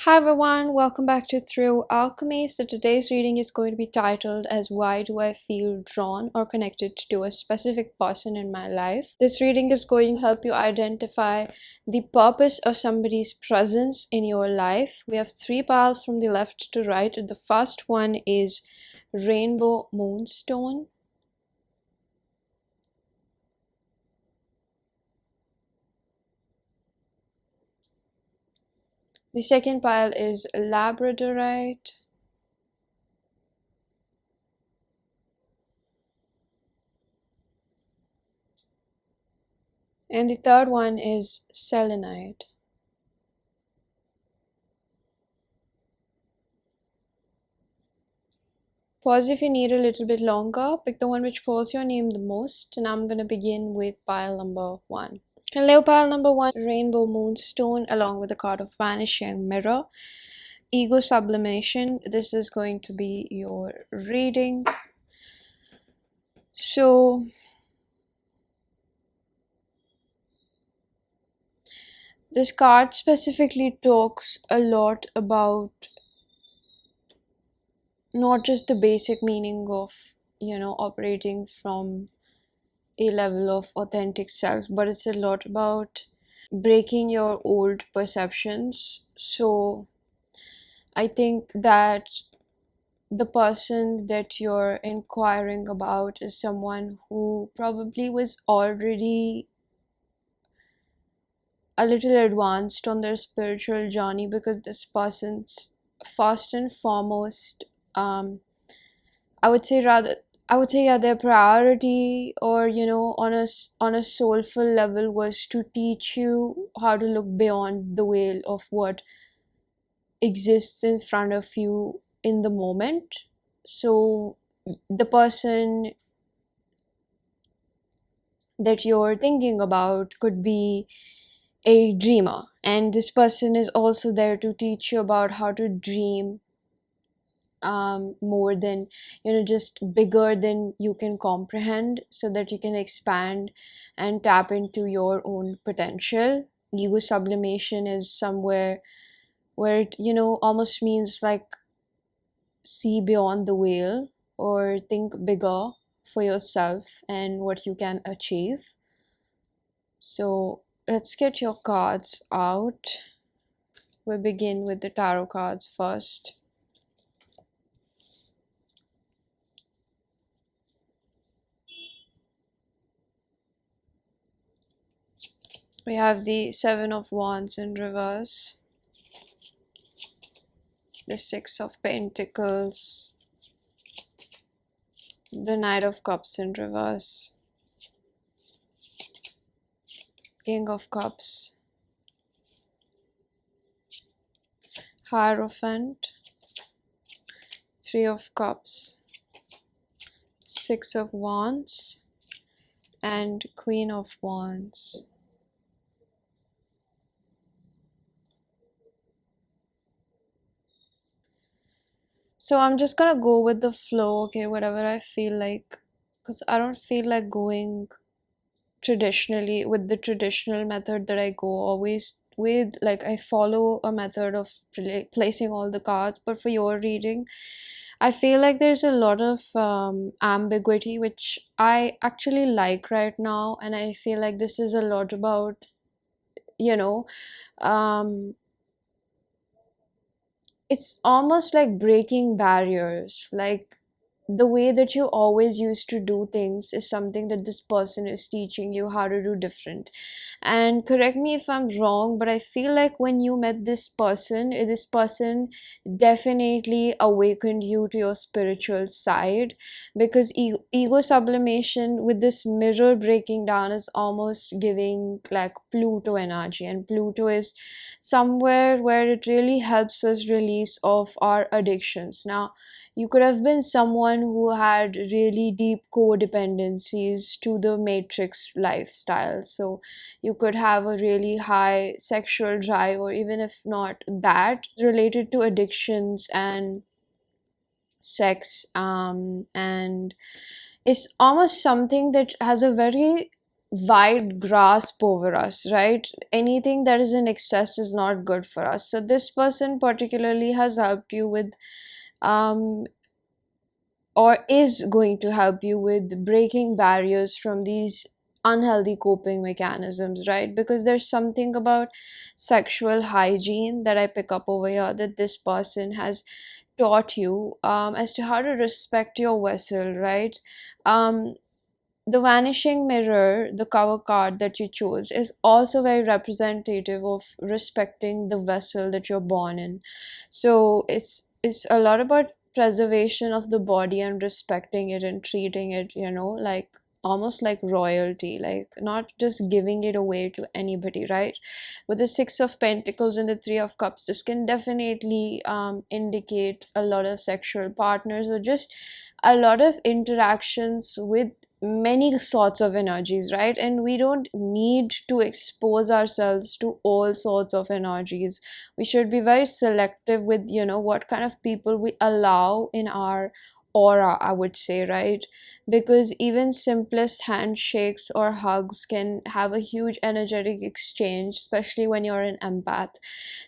Hi everyone, welcome back to Through Alchemy. So today's reading is going to be titled as Why Do I Feel Drawn or Connected to a Specific Person in My Life. This reading is going to help you identify the purpose of somebody's presence in your life. We have three piles from the left to right. The first one is Rainbow Moonstone. The second pile is Labradorite. And the third one is Selenite. Pause if you need a little bit longer. Pick the one which calls your name the most. And I'm going to begin with pile number 1. Hello, pile number 1. Rainbow Moonstone along with the card of Vanishing Mirror. Ego Sublimation. This is going to be your reading. So, this card specifically talks a lot about not just the basic meaning of, operating from a level of authentic self, but it's a lot about breaking your old perceptions. So I think that the person that you're inquiring about is someone who probably was already a little advanced on their spiritual journey, because this person's first and foremost, I would say yeah, their priority, or on a soulful level, was to teach you how to look beyond the veil of what exists in front of you in the moment. So the person that you're thinking about could be a dreamer, and this person is also there to teach you about how to dream more than, just bigger than you can comprehend, so that you can expand and tap into your own potential. Ego sublimation is somewhere where it, almost means like see beyond the veil, or think bigger for yourself and what you can achieve. So let's get your cards out. We'll begin with the tarot cards first. We have the Seven of Wands in reverse, the Six of Pentacles, the Knight of Cups in reverse, King of Cups, Hierophant, Three of Cups, Six of Wands, and Queen of Wands. So I'm just gonna go with the flow, okay, whatever I feel like, because I don't feel like going traditionally with the traditional method that I go always with. Like, I follow a method of placing all the cards, but for your reading, I feel like there's a lot of ambiguity, which I actually like right now, and I feel like this is a lot about, you know, um, it's almost like breaking barriers. Like, the way that you always used to do things is something that this person is teaching you how to do different. And correct me if I'm wrong, but I feel like when you met this person definitely awakened you to your spiritual side, because ego sublimation with this mirror breaking down is almost giving like Pluto energy, and Pluto is somewhere where it really helps us release of our addictions. Now, you could have been someone who had really deep codependencies to the matrix lifestyle. So you could have a really high sexual drive, or even if not that, related to addictions and sex. And it's almost something that has a very wide grasp over us, right? Anything that is in excess is not good for us. So this person particularly has helped you with um or is going to help you with breaking barriers from these unhealthy coping mechanisms, right? Because there's something about sexual hygiene that I pick up over here, that this person has taught you as to how to respect your vessel, right? um the vanishing mirror, the cover card that you chose, is also very representative of respecting the vessel that you're born in. So it's a lot about preservation of the body and respecting it and treating it, like almost like royalty, like not just giving it away to anybody, right? With the Six of Pentacles and the Three of Cups, this can definitely indicate a lot of sexual partners, or just a lot of interactions with many sorts of energies, right? And we don't need to expose ourselves to all sorts of energies. We should be very selective with, what kind of people we allow in our aura, I would say, right? Because even simplest handshakes or hugs can have a huge energetic exchange, especially when you're an empath.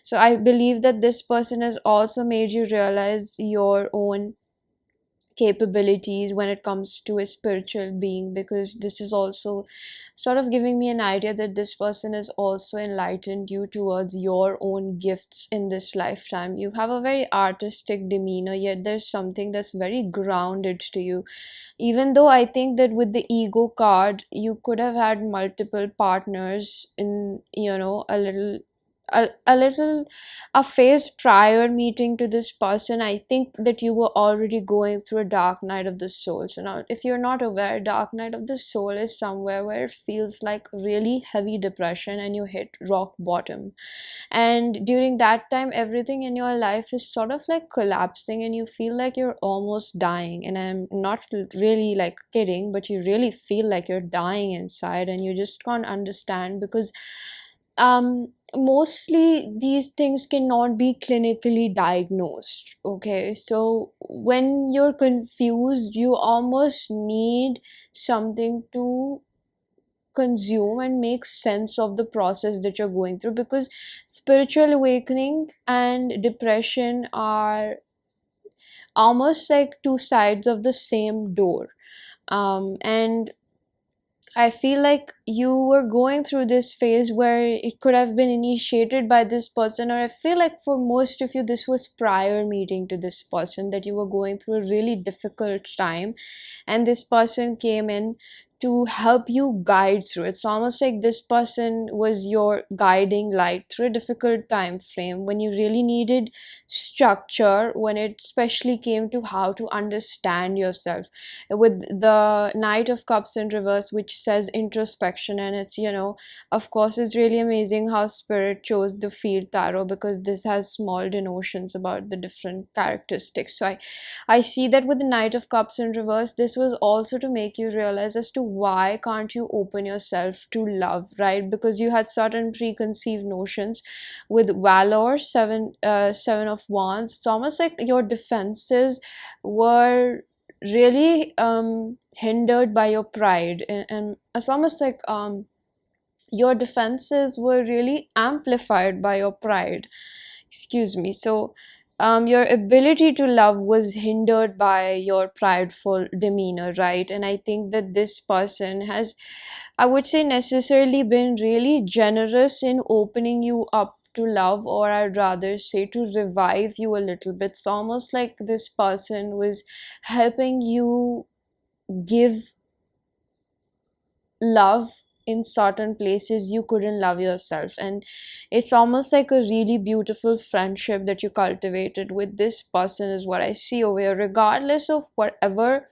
So I believe that this person has also made you realize your own capabilities when it comes to a spiritual being, because this is also sort of giving me an idea that this person has also enlightened you towards your own gifts in this lifetime. You have a very artistic demeanor, yet there's something that's very grounded to you. Even though I think that with the ego card, you could have had multiple partners in, a little a phase prior meeting to this person. I think that you were already going through a dark night of the soul. So now, if you're not aware, dark night of the soul is somewhere where it feels like really heavy depression and you hit rock bottom. And during that time, everything in your life is sort of like collapsing and you feel like you're almost dying. And I'm not really like kidding, but you really feel like you're dying inside and you just can't understand, because mostly these things cannot be clinically diagnosed. Okay, so when you're confused, you almost need something to consume and make sense of the process that you're going through, because spiritual awakening and depression are almost like two sides of the same door. And I feel like you were going through this phase where it could have been initiated by this person, or I feel like for most of you, this was prior meeting to this person, that you were going through a really difficult time, and this person came in to help you guide through it. It's almost like this person was your guiding light through a difficult time frame when you really needed structure, when it especially came to how to understand yourself. With the Knight of Cups in reverse, which says introspection, and it's, of course, it's really amazing how Spirit chose the field tarot, because this has small denotions about the different characteristics. So I see that with the Knight of Cups in reverse, this was also to make you realize as to why can't you open yourself to love, right? Because you had certain preconceived notions. With Valor, seven of Wands, it's almost like your defenses were really hindered by your pride, and it's almost like your defenses were really amplified by your pride. Excuse me. So your ability to love was hindered by your prideful demeanor, right? And I think that this person has, I would say, necessarily been really generous in opening you up to love, or I'd rather say to revive you a little bit. It's almost like this person was helping you give love in certain places you couldn't love yourself. And it's almost like a really beautiful friendship that you cultivated with this person, is what I see over here, regardless of whatever,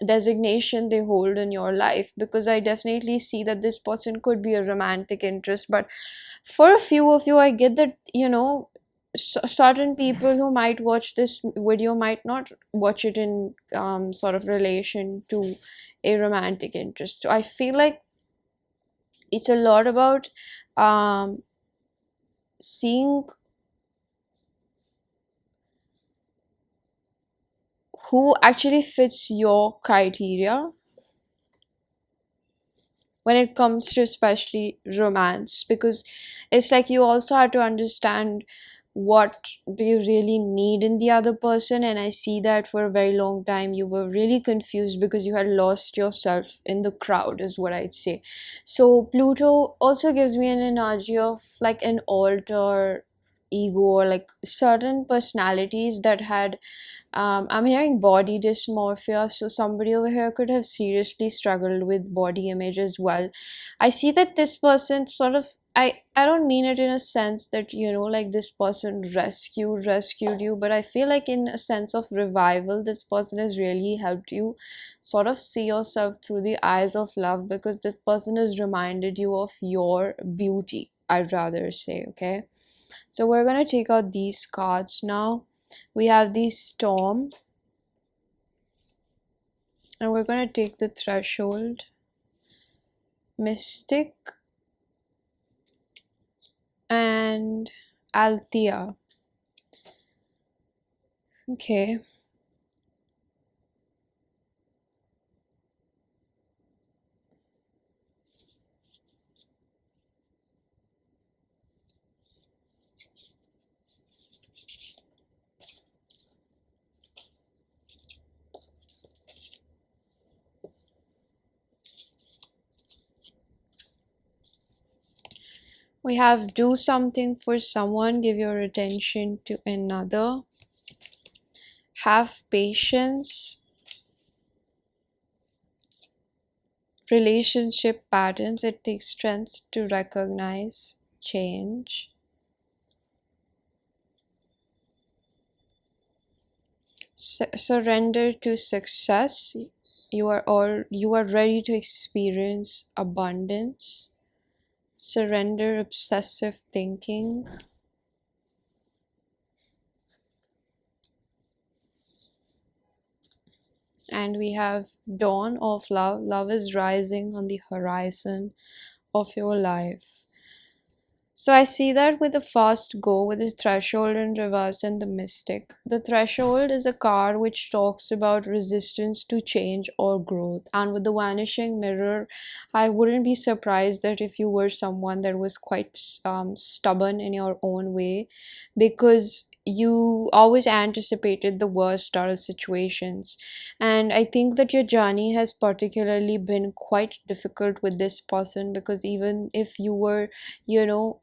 designation they hold in your life. Because I definitely see that this person could be a romantic interest, but for a few of you, I get that, certain people who might watch this video might not watch it in sort of relation to a romantic interest. So I feel like it's a lot about um, seeing who actually fits your criteria when it comes to especially romance, because it's like you also have to understand what do you really need in the other person. And I see that for a very long time you were really confused because you had lost yourself in the crowd, is what I'd say. So Pluto also gives me an energy of like an alter ego, or like certain personalities that had I'm hearing body dysmorphia, so somebody over here could have seriously struggled with body image as well. I see that this person sort of, I don't mean it in a sense that, you know, like this person rescued you, but I feel like in a sense of revival, this person has really helped you sort of see yourself through the eyes of love, because this person has reminded you of your beauty, I'd rather say, okay? So we're gonna take out these cards now. We have the Storm, and we're gonna take the Threshold, Mystic, and Althea. Okay. We have do something for someone, give your attention to another, have patience, relationship patterns, it takes strength to recognize change, surrender to success, you are ready to experience abundance, surrender obsessive thinking, and we have dawn of love. Love is rising on the horizon of your life. So I see that with the first go, with the Threshold in reverse and the Mystic. The Threshold is a card which talks about resistance to change or growth. And with the Vanishing Mirror, I wouldn't be surprised that if you were someone that was quite stubborn in your own way, because you always anticipated the worst out of situations. And I think that your journey has particularly been quite difficult with this person, because even if you were, you know,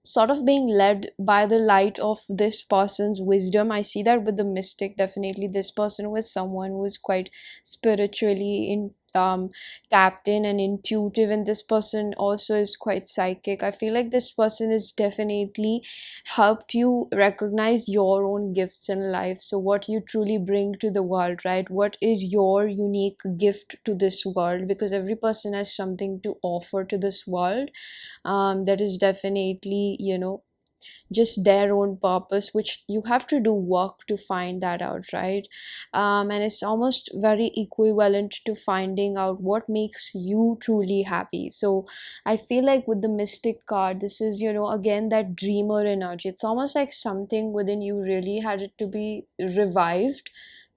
sort of being led by the light of this person's wisdom. I see that with the Mystic. Definitely this person was someone who was quite spiritually in tapped in and intuitive, and this person also is quite psychic. I feel like this person is definitely helped you recognize your own gifts in life. So what you truly bring to the world, right? What is your unique gift to this world? Because every person has something to offer to this world, that is definitely, you know, just their own purpose, which you have to do work to find that out, right? And it's almost very equivalent to finding out what makes you truly happy. So I feel like with the Mystic card, this is, you know, again that dreamer energy. It's almost like something within you really had it to be revived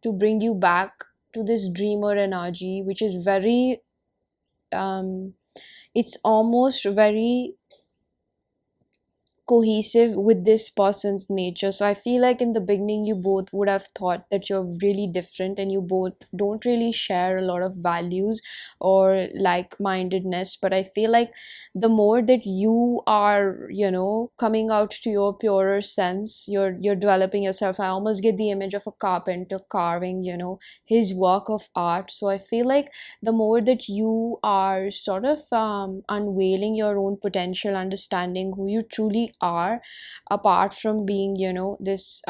to bring you back to this dreamer energy, which is very it's almost very cohesive with this person's nature. So I feel like in the beginning you both would have thought that you're really different and you both don't really share a lot of values or like-mindedness. But I feel like the more that you are, you know, coming out to your purer sense, you're developing yourself. I almost get the image of a carpenter carving, you know, his work of art. So I feel like the more that you are sort of unveiling your own potential, understanding who you truly are, apart from being, you know, this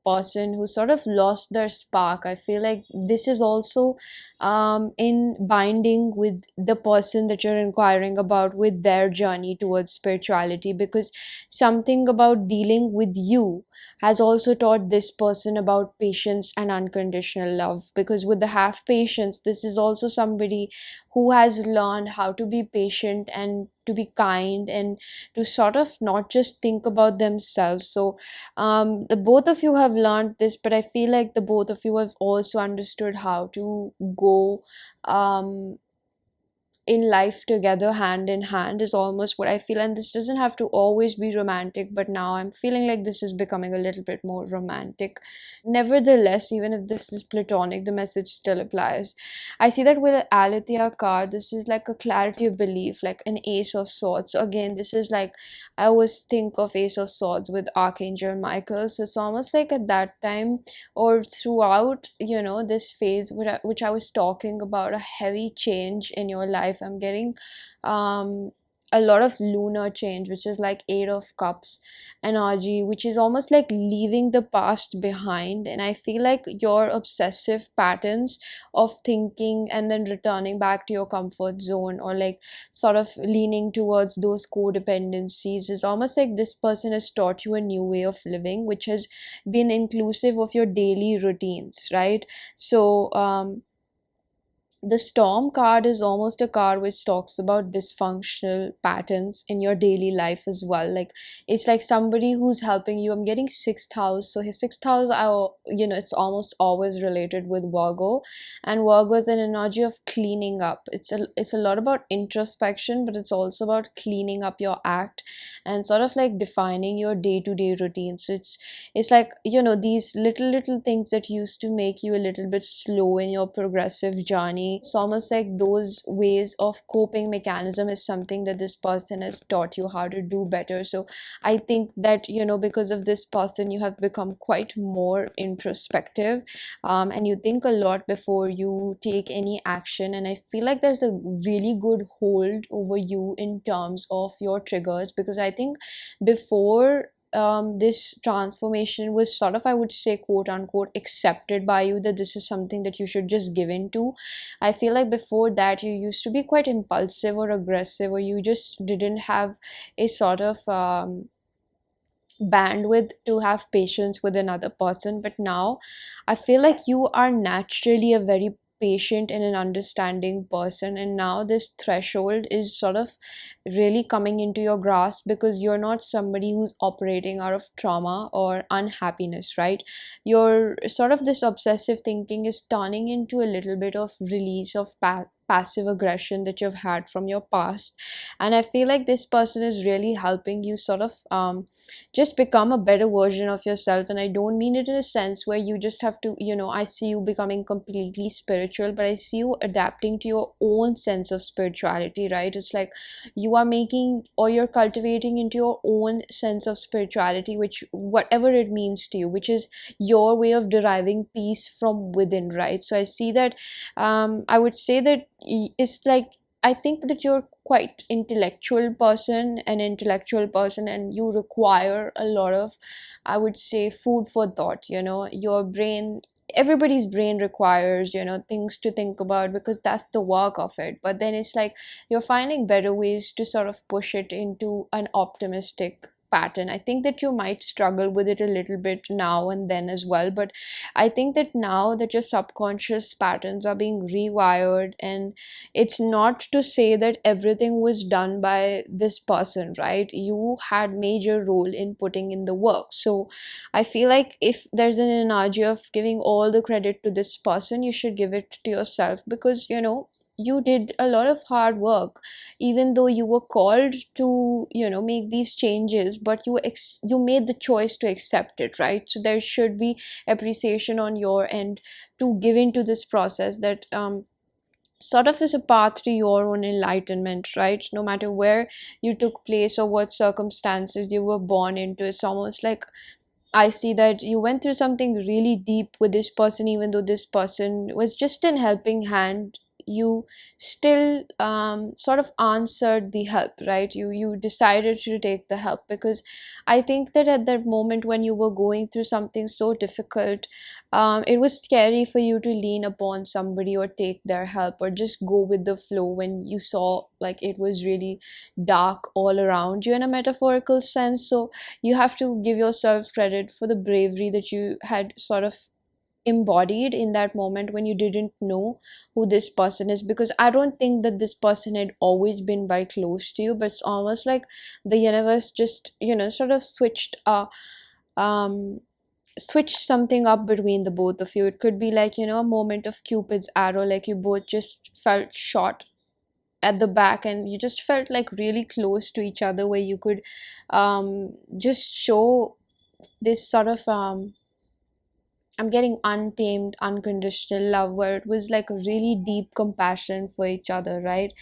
person who sort of lost their spark. I feel like this is also in binding with the person that you're inquiring about, with their journey towards spirituality, because something about dealing with you has also taught this person about patience and unconditional love. Because with the half patience, this is also somebody who has learned how to be patient and to be kind and to sort of not just think about themselves. So the both of you have learned this, but I feel like the both of you have also understood how to go um in life together hand in hand, is almost what I feel. And this doesn't have to always be romantic, but now I'm feeling like this is becoming a little bit more romantic. Nevertheless, even if this is platonic, the message still applies. I see that with the Alethea card, this is like a clarity of belief, like an Ace of Swords. So again, this is like, I always think of Ace of Swords with Archangel Michael. So it's almost like at that time, or throughout, this phase which I was talking about, a heavy change in your life. I'm getting um a lot of lunar change, which is like Eight of Cups energy, which is almost like leaving the past behind. And I feel like your obsessive patterns of thinking and then returning back to your comfort zone, or like sort of leaning towards those codependencies, is almost like this person has taught you a new way of living, which has been inclusive of your daily routines, right? So the Storm card is almost a card which talks about dysfunctional patterns in your daily life as well. Like, it's like somebody who's helping you. I'm getting sixth house. So his sixth house, it's almost always related with Virgo. And Virgo is an energy of cleaning up. It's a lot about introspection, but it's also about cleaning up your act and sort of like defining your day-to-day routine. So it's like, these little things that used to make you a little bit slow in your progressive journey. It's almost like those ways of coping mechanism is something that this person has taught you how to do better. So I think that, because of this person, you have become quite more introspective, and you think a lot before you take any action. And I feel like there's a really good hold over you in terms of your triggers, because I think before this transformation was sort of, I would say, quote unquote, accepted by you, that this is something that you should just give into. I feel like before that, you used to be quite impulsive or aggressive, or you just didn't have a sort of bandwidth to have patience with another person. But now I feel like you are naturally a very patient and an understanding person, and now this threshold is sort of really coming into your grasp, because you're not somebody who's operating out of trauma or unhappiness, right? Your sort of this obsessive thinking is turning into a little bit of release of passive aggression that you've had from your past. And I feel like this person is really helping you sort of just become a better version of yourself. And I don't mean it in a sense where you just have to, I see you becoming completely spiritual, but I see you adapting to your own sense of spirituality, right? It's like you are making, or you're cultivating into your own sense of spirituality, which whatever it means to you, which is your way of deriving peace from within, right? So I see that I would say that it's like, I think that you're quite intellectual person, an intellectual person, and you require a lot of, I would say, food for thought. Your brain, everybody's brain requires, things to think about, because that's the work of it. But then it's like you're finding better ways to sort of push it into an optimistic pattern. I think that you might struggle with it a little bit now and then as well, but I think that now that your subconscious patterns are being rewired, and it's not to say that everything was done by this person, right? You had major role in putting in the work. So I feel like if there's an energy of giving all the credit to this person, you should give it to yourself, because you did a lot of hard work, even though you were called to make these changes, but you made the choice to accept it, right? So there should be appreciation on your end to give into this process that sort of is a path to your own enlightenment, right? No matter where you took place or what circumstances you were born into, it's almost like I see that you went through something really deep with this person. Even though this person was just an helping hand, you still sort of answered the help, right? You decided to take the help, because I think that at that moment when you were going through something so difficult, it was scary for you to lean upon somebody or take their help or just go with the flow, when you saw like it was really dark all around you in a metaphorical sense. So you have to give yourself credit for the bravery that you had sort of embodied in that moment when you didn't know who this person is, because I don't think that this person had always been very close to you, but it's almost like the universe just, sort of um switched something up between the both of you. It could be like, a moment of Cupid's arrow, like you both just felt shot at the back and you just felt like really close to each other, where you could just show this sort of I'm getting untamed, unconditional love, where it was like a really deep compassion for each other, right?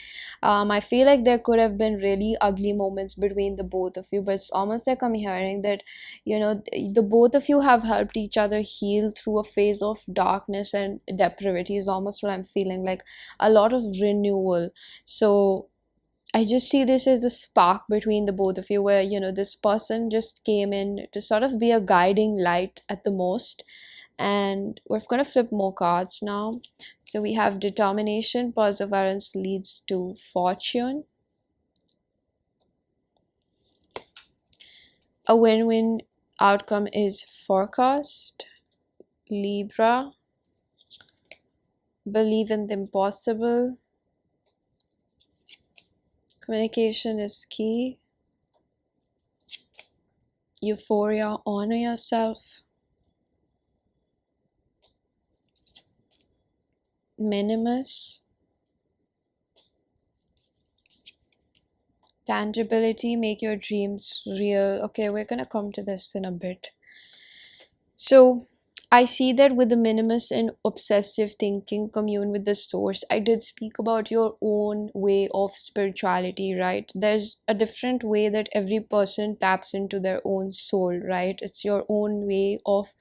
I feel like there could have been really ugly moments between the both of you, but it's almost like I'm hearing that, the both of you have helped each other heal through a phase of darkness and depravity, is almost what I'm feeling, like a lot of renewal. So I just see this as a spark between the both of you, where, this person just came in to sort of be a guiding light at the most. And we're going to flip more cards now. So we have determination, perseverance leads to fortune. A win-win outcome is forecast. Libra, believe in the impossible. Communication is key. Euphoria, honor yourself. Minimus, tangibility, make your dreams real. Okay, we're gonna come to this in a bit. So I see that with the minimus and obsessive thinking, commune with the source. I did speak about your own way of spirituality, right? There's a different way that every person taps into their own soul, right? It's your own way of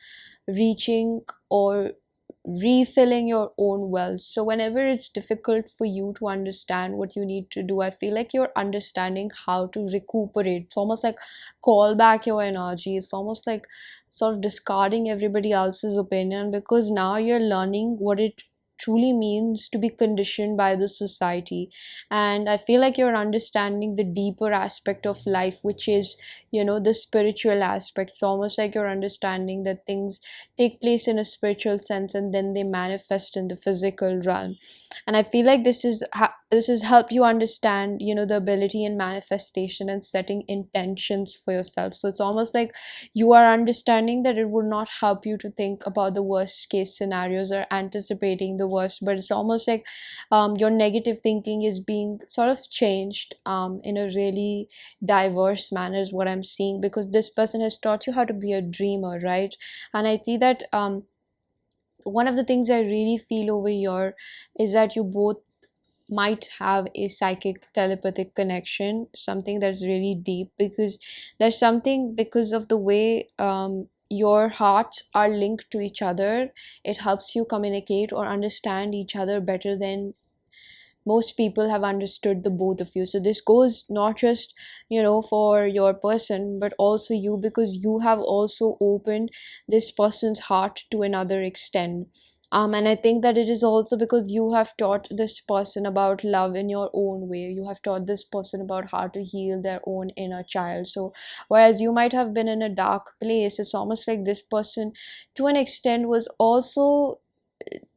reaching or refilling your own wealth. So whenever it's difficult for you to understand what you need to do, I feel like you're understanding how to recuperate. It's almost like call back your energy. It's almost like sort of discarding everybody else's opinion, because now you're learning what it truly means to be conditioned by the society. And I feel like you're understanding the deeper aspect of life, which is, the spiritual aspect. It's almost like you're understanding that things take place in a spiritual sense and then they manifest in the physical realm. And I feel like this is help you understand, the ability in manifestation and setting intentions for yourself. So it's almost like you are understanding that it would not help you to think about the worst case scenarios or anticipating the worst, but it's almost like your negative thinking is being sort of changed in a really diverse manner, is what I'm seeing, because this person has taught you how to be a dreamer, right? And I see that one of the things I really feel over here is that you both might have a psychic telepathic connection, something that's really deep, because there's something, because of the way your hearts are linked to each other, it helps you communicate or understand each other better than most people have understood the both of you. So this goes not just, for your person, but also you, because you have also opened this person's heart to another extent. And I think that it is also because you have taught this person about love in your own way. You have taught this person about how to heal their own inner child. So whereas you might have been in a dark place, it's almost like this person to an extent was also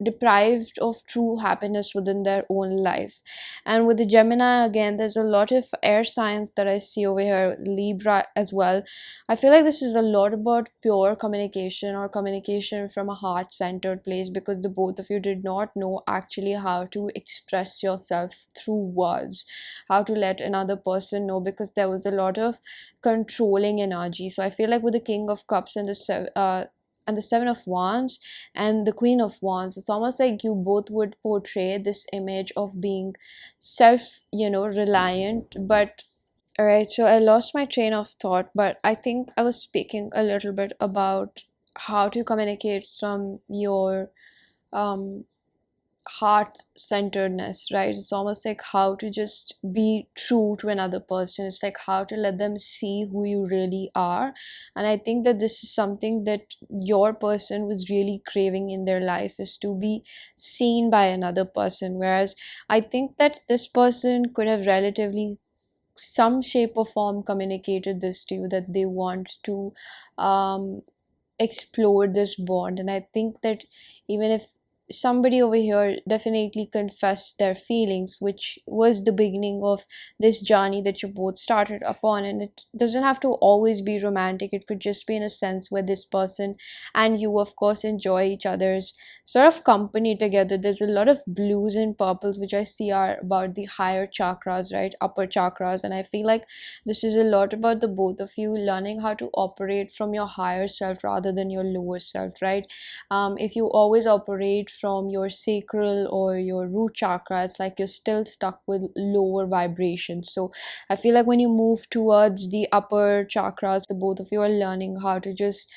deprived of true happiness within their own life. And with the Gemini, again, there's a lot of air signs that I see over here, Libra as well. I feel like this is a lot about pure communication, or communication from a heart-centered place, because the both of you did not know actually how to express yourself through words, how to let another person know, because there was a lot of controlling energy. So I feel like with the King of Cups and the Seven of Wands and the Queen of Wands, it's almost like you both would portray this image of being self, reliant. But all right, so I lost my train of thought, but I think I was speaking a little bit about how to communicate from your um heart centeredness, right? It's almost like how to just be true to another person. It's like how to let them see who you really are. And I think that this is something that your person was really craving in their life, is to be seen by another person. Whereas I think that this person could have relatively some shape or form communicated this to you, that they want to um explored this bond. And I think that even if somebody over here definitely confessed their feelings, which was the beginning of this journey that you both started upon, and it doesn't have to always be romantic, it could just be in a sense where this person and you of course enjoy each other's sort of company together. There's a lot of blues and purples which I see are about the higher chakras, right, upper chakras, and I feel like this is a lot about the both of you learning how to operate from your higher self rather than your lower self, right? If you always operate from your sacral or your root chakra, it's like you're still stuck with lower vibrations. So I feel like when you move towards the upper chakras, the both of you are learning how to just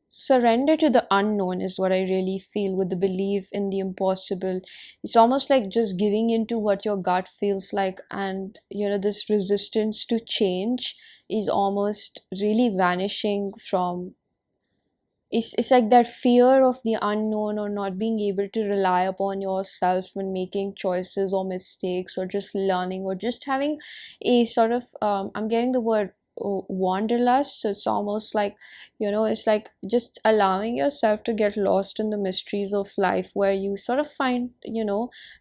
surrender to the unknown, is what I really feel, with the belief in the impossible. It's almost like just giving into what your gut feels like, and this resistance to change is almost really vanishing from. It's like that fear of the unknown, or not being able to rely upon yourself when making choices or mistakes, or just learning, or just having a sort of I'm getting the word wanderlust. So it's almost like, it's like just allowing yourself to get lost in the mysteries of life, where you sort of find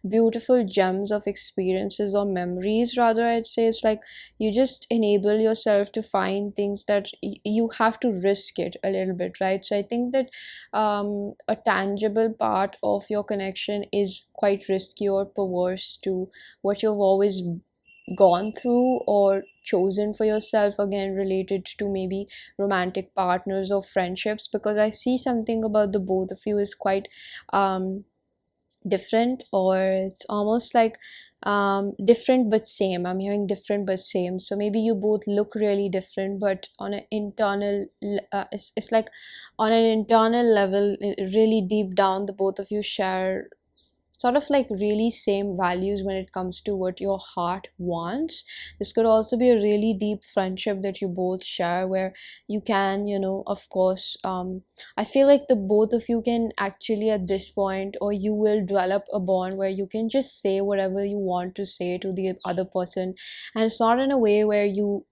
beautiful gems of experiences or memories, rather I'd say. It's like you just enable yourself to find things that you have to risk it a little bit, right? So I think that a tangible part of your connection is quite risky or perverse to what you've always gone through or chosen for yourself, again related to maybe romantic partners or friendships, because I see something about the both of you is quite different, or it's almost like different but same. I'm hearing different but same. So maybe you both look really different, but on an internal it's like on an internal level, really deep down, the both of you share sort of like really same values when it comes to what your heart wants. This could also be a really deep friendship that you both share, where you can, of course, I feel like the both of you can actually at this point, or you will develop a bond where you can just say whatever you want to say to the other person, and it's not in a way where you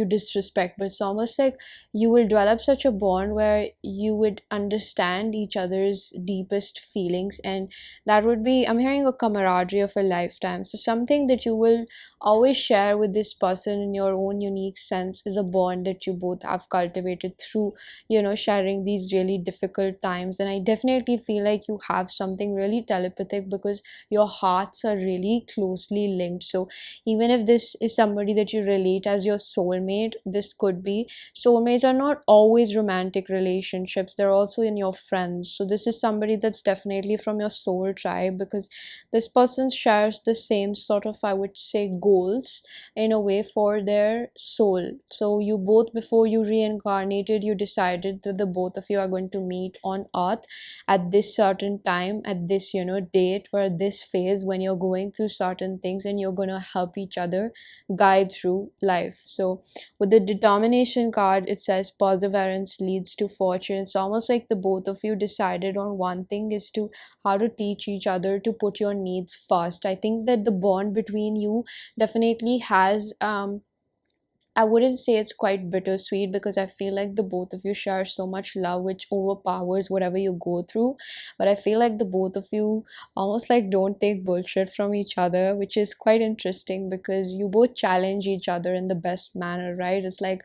disrespect, but it's almost like you will develop such a bond where you would understand each other's deepest feelings, and that would be, I'm hearing, a camaraderie of a lifetime. So something that you will always share with this person in your own unique sense is a bond that you both have cultivated through sharing these really difficult times. And I definitely feel like you have something really telepathic, because your hearts are really closely linked. So even if this is somebody that you relate as your soulmate, this could be, soulmates are not always romantic relationships, they're also in your friends. So this is somebody that's definitely from your soul tribe, because this person shares the same sort of, I would say, goals in a way for their soul. So you both, before you reincarnated, you decided that the both of you are going to meet on earth at this certain time, at this date, or this phase, when you're going through certain things, and you're going to help each other guide through life. So with the determination card, it says perseverance leads to fortune. It's almost like the both of you decided on one thing, is to how to teach each other to put your needs first. I think that the bond between you definitely has I wouldn't say it's quite bittersweet, because I feel like the both of you share so much love which overpowers whatever you go through. But I feel like the both of you almost like don't take bullshit from each other, which is quite interesting, because you both challenge each other in the best manner, right? It's like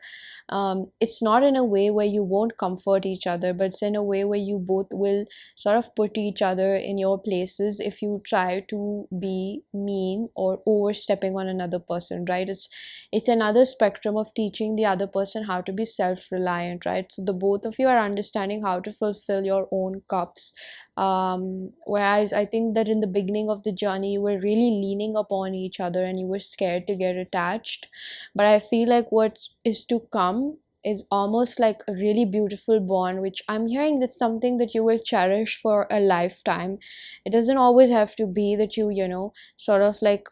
it's not in a way where you won't comfort each other, but it's in a way where you both will sort of put each other in your places if you try to be mean or overstepping on another person, right? It's another spectrum of teaching the other person how to be self-reliant, right? So the both of you are understanding how to fulfill your own cups, whereas I think that in the beginning of the journey you were really leaning upon each other and you were scared to get attached. But I feel like what is to come is almost like a really beautiful bond, which I'm hearing that's something that you will cherish for a lifetime. It doesn't always have to be that you sort of like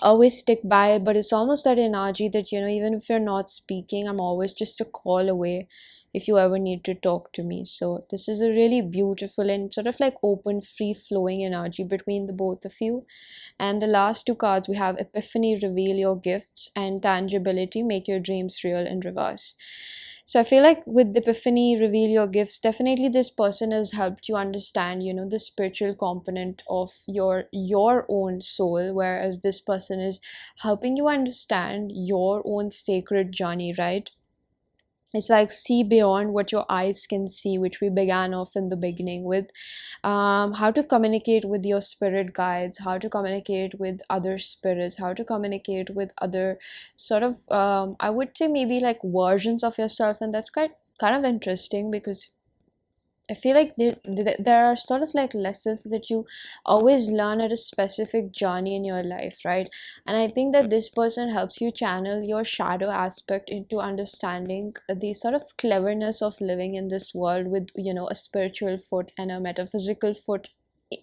always stick by it. But it's almost that energy that, even if you're not speaking, I'm always just a call away if you ever need to talk to me. So this is a really beautiful and sort of like open, free flowing energy between the both of you. And the last two cards we have Epiphany, Reveal Your Gifts, and Tangibility, Make Your Dreams Real in reverse. So I feel like with Epiphany, Reveal Your Gifts, definitely this person has helped you understand, the spiritual component of your own soul, whereas this person is helping you understand your own sacred journey, right? It's like see beyond what your eyes can see, which we began off in the beginning with. How to communicate with your spirit guides, how to communicate with other spirits, how to communicate with other sort of, I would say maybe like versions of yourself. And that's kind of interesting, because I feel like there are sort of like lessons that you always learn at a specific journey in your life, right? And I think that this person helps you channel your shadow aspect into understanding the sort of cleverness of living in this world with, a spiritual foot and a metaphysical foot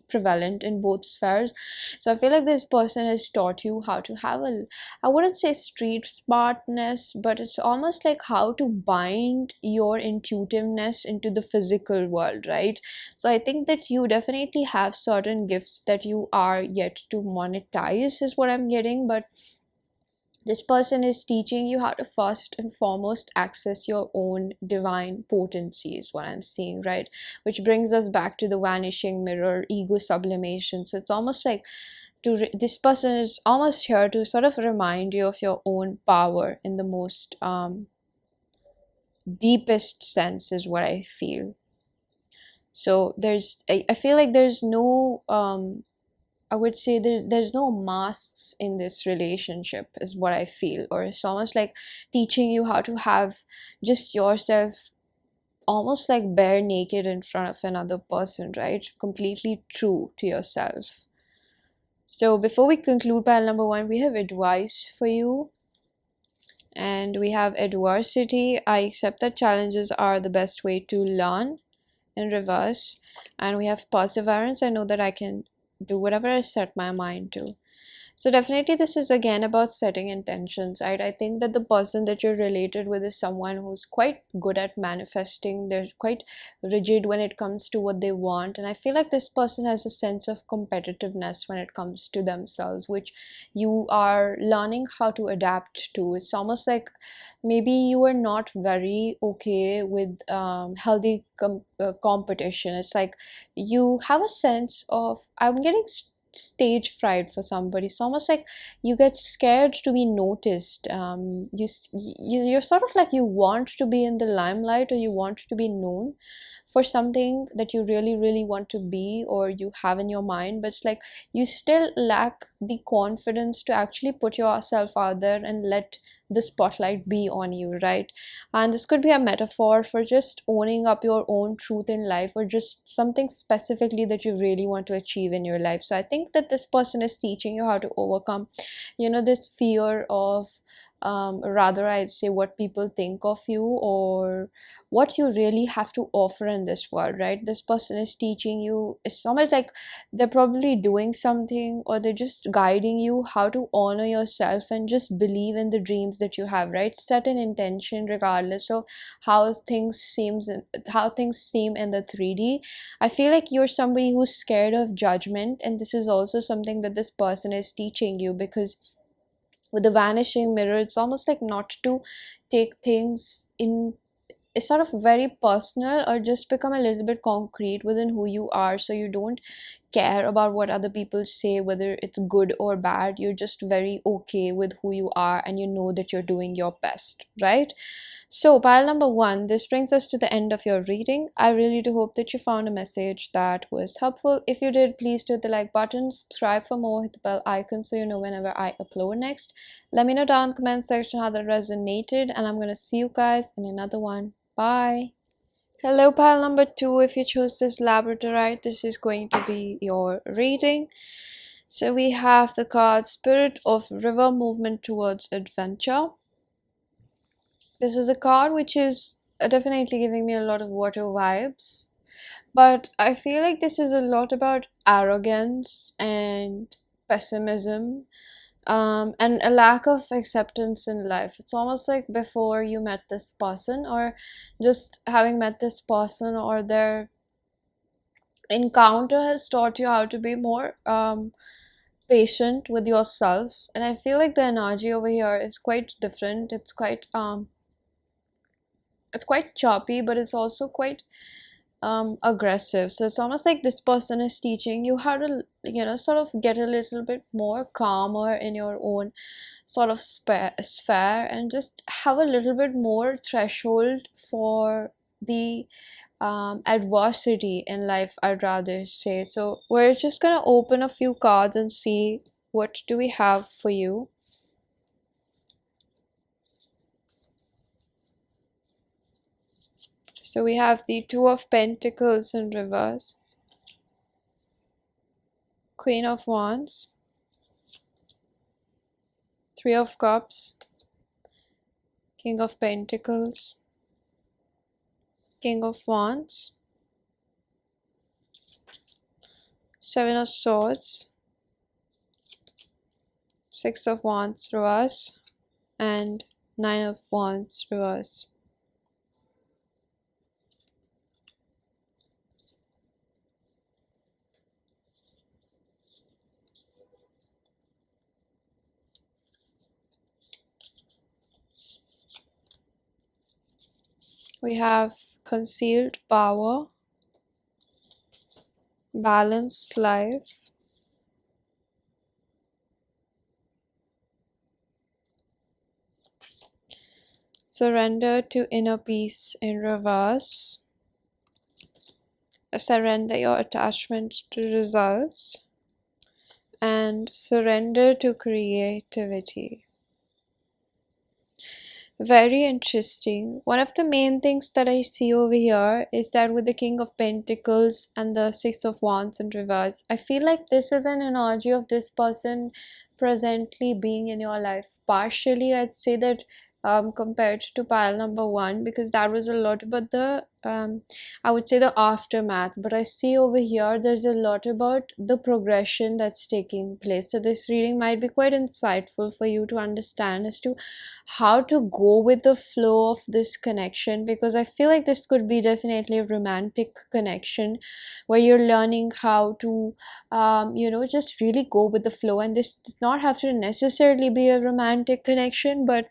prevalent in both spheres. So I feel like this person has taught you how to have a, I wouldn't say street smartness, but it's almost like how to bind your intuitiveness into the physical world, right? So I think that you definitely have certain gifts that you are yet to monetize, is what I'm getting. But this person is teaching you how to first and foremost access your own divine potency, is what I'm seeing, right? Which brings us back to the vanishing mirror, ego sublimation. So it's almost like this person is almost here to sort of remind you of your own power in the most deepest sense, is what I feel. So I feel like there's no I would say there's no masks in this relationship, is what I feel. Or it's almost like teaching you how to have just yourself almost like bare naked in front of another person, right? Completely true to yourself. So before we conclude pile number one, we have advice for you. And we have adversity. I accept that challenges are the best way to learn, in reverse. And we have perseverance. I know that I can do whatever I set my mind to. So definitely this is again about setting intentions, right? I think that the person that you're related with is someone who's quite good at manifesting. They're quite rigid when it comes to what they want. And I feel like this person has a sense of competitiveness when it comes to themselves, which you are learning how to adapt to. It's almost like maybe you are not very okay with healthy competition. It's like you have a sense of, I'm getting stage fright for somebody. It's almost like you get scared to be noticed. You're sort of like you want to be in the limelight, or you want to be known for something that you really really want to be, or you have in your mind, but it's like you still lack the confidence to actually put yourself out there and let the spotlight be on you, right? And this could be a metaphor for just owning up your own truth in life, or just something specifically that you really want to achieve in your life. So I think that this person is teaching you how to overcome, this fear of, rather I'd say, what people think of you, or what you really have to offer in this world, right? This person is teaching you, it's almost like they're probably doing something, or they're just guiding you how to honor yourself and just believe in the dreams that you have, right? Set an intention regardless of how things seem in the 3D. I feel like you're somebody who's scared of judgment, and this is also something that this person is teaching you, because with the vanishing mirror, it's almost like not to take things in, it's sort of very personal, or just become a little bit concrete within who you are, so you don't care about what other people say, whether it's good or bad. You're just very okay with who you are, and you know that you're doing your best, right? So pile number one, this brings us to the end of your reading. I really do hope that you found a message that was helpful. If you did, please do hit the like button, subscribe for more, hit the bell icon so you know whenever I upload next. Let me know down in the comment section how that resonated, and I'm gonna see you guys in another one. Bye. Hello pile number two, if you chose this Labradorite, this is going to be your reading. So we have the card Spirit of River, Movement Towards Adventure. This is a card which is definitely giving me a lot of water vibes, but I feel like this is a lot about arrogance and pessimism. and a lack of acceptance in life. It's almost like before you met this person, or just having met this person, or their encounter has taught you how to be more patient with yourself. And I feel like the energy over here is quite different. It's quite choppy, but it's also quite aggressive. So it's almost like this person is teaching you how to, sort of get a little bit more calmer in your own sort of sphere, and just have a little bit more threshold for the adversity in life, I'd rather say. So we're just gonna open a few cards and see what do we have for you. So we have the Two of Pentacles in reverse, Queen of Wands, Three of Cups, King of Pentacles, King of Wands, Seven of Swords, Six of Wands reverse, and Nine of Wands reverse. We have Concealed Power, Balanced Life, Surrender to Inner Peace in reverse, Surrender your attachment to results, and Surrender to Creativity. Very interesting. One of the main things that I see over here is that with the King of Pentacles and the Six of Wands in reverse, I feel like this is an analogy of this person presently being in your life. Partially, I'd say that compared to pile number one, because that was a lot about the I would say the aftermath, but I see over here there's a lot about the progression that's taking place. So this reading might be quite insightful for you to understand as to how to go with the flow of this connection, because I feel like this could be definitely a romantic connection where you're learning how to just really go with the flow. And this does not have to necessarily be a romantic connection, but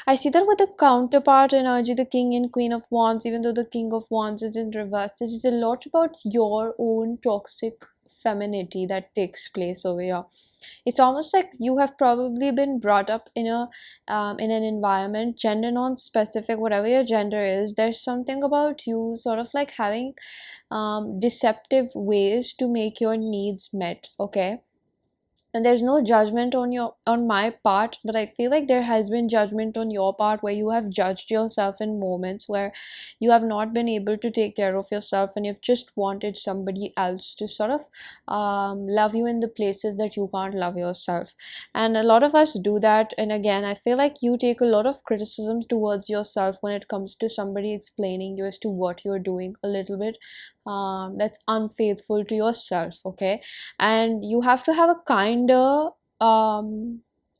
I see that with the counterpart energy, the King and Queen of Wands, even though the King of Wands is in reverse, this is a lot about your own toxic femininity that takes place over here. It's almost like you have probably been brought up in an environment, gender non-specific, whatever your gender is. There's something about you sort of like having deceptive ways to make your needs met. Okay, and there's no judgment on my part, but I feel like there has been judgment on your part, where you have judged yourself in moments where you have not been able to take care of yourself, and you've just wanted somebody else to sort of love you in the places that you can't love yourself. And a lot of us do that, and again, I feel like you take a lot of criticism towards yourself when it comes to somebody explaining you as to what you're doing a little bit that's unfaithful to yourself. Okay, and you have to have a kinder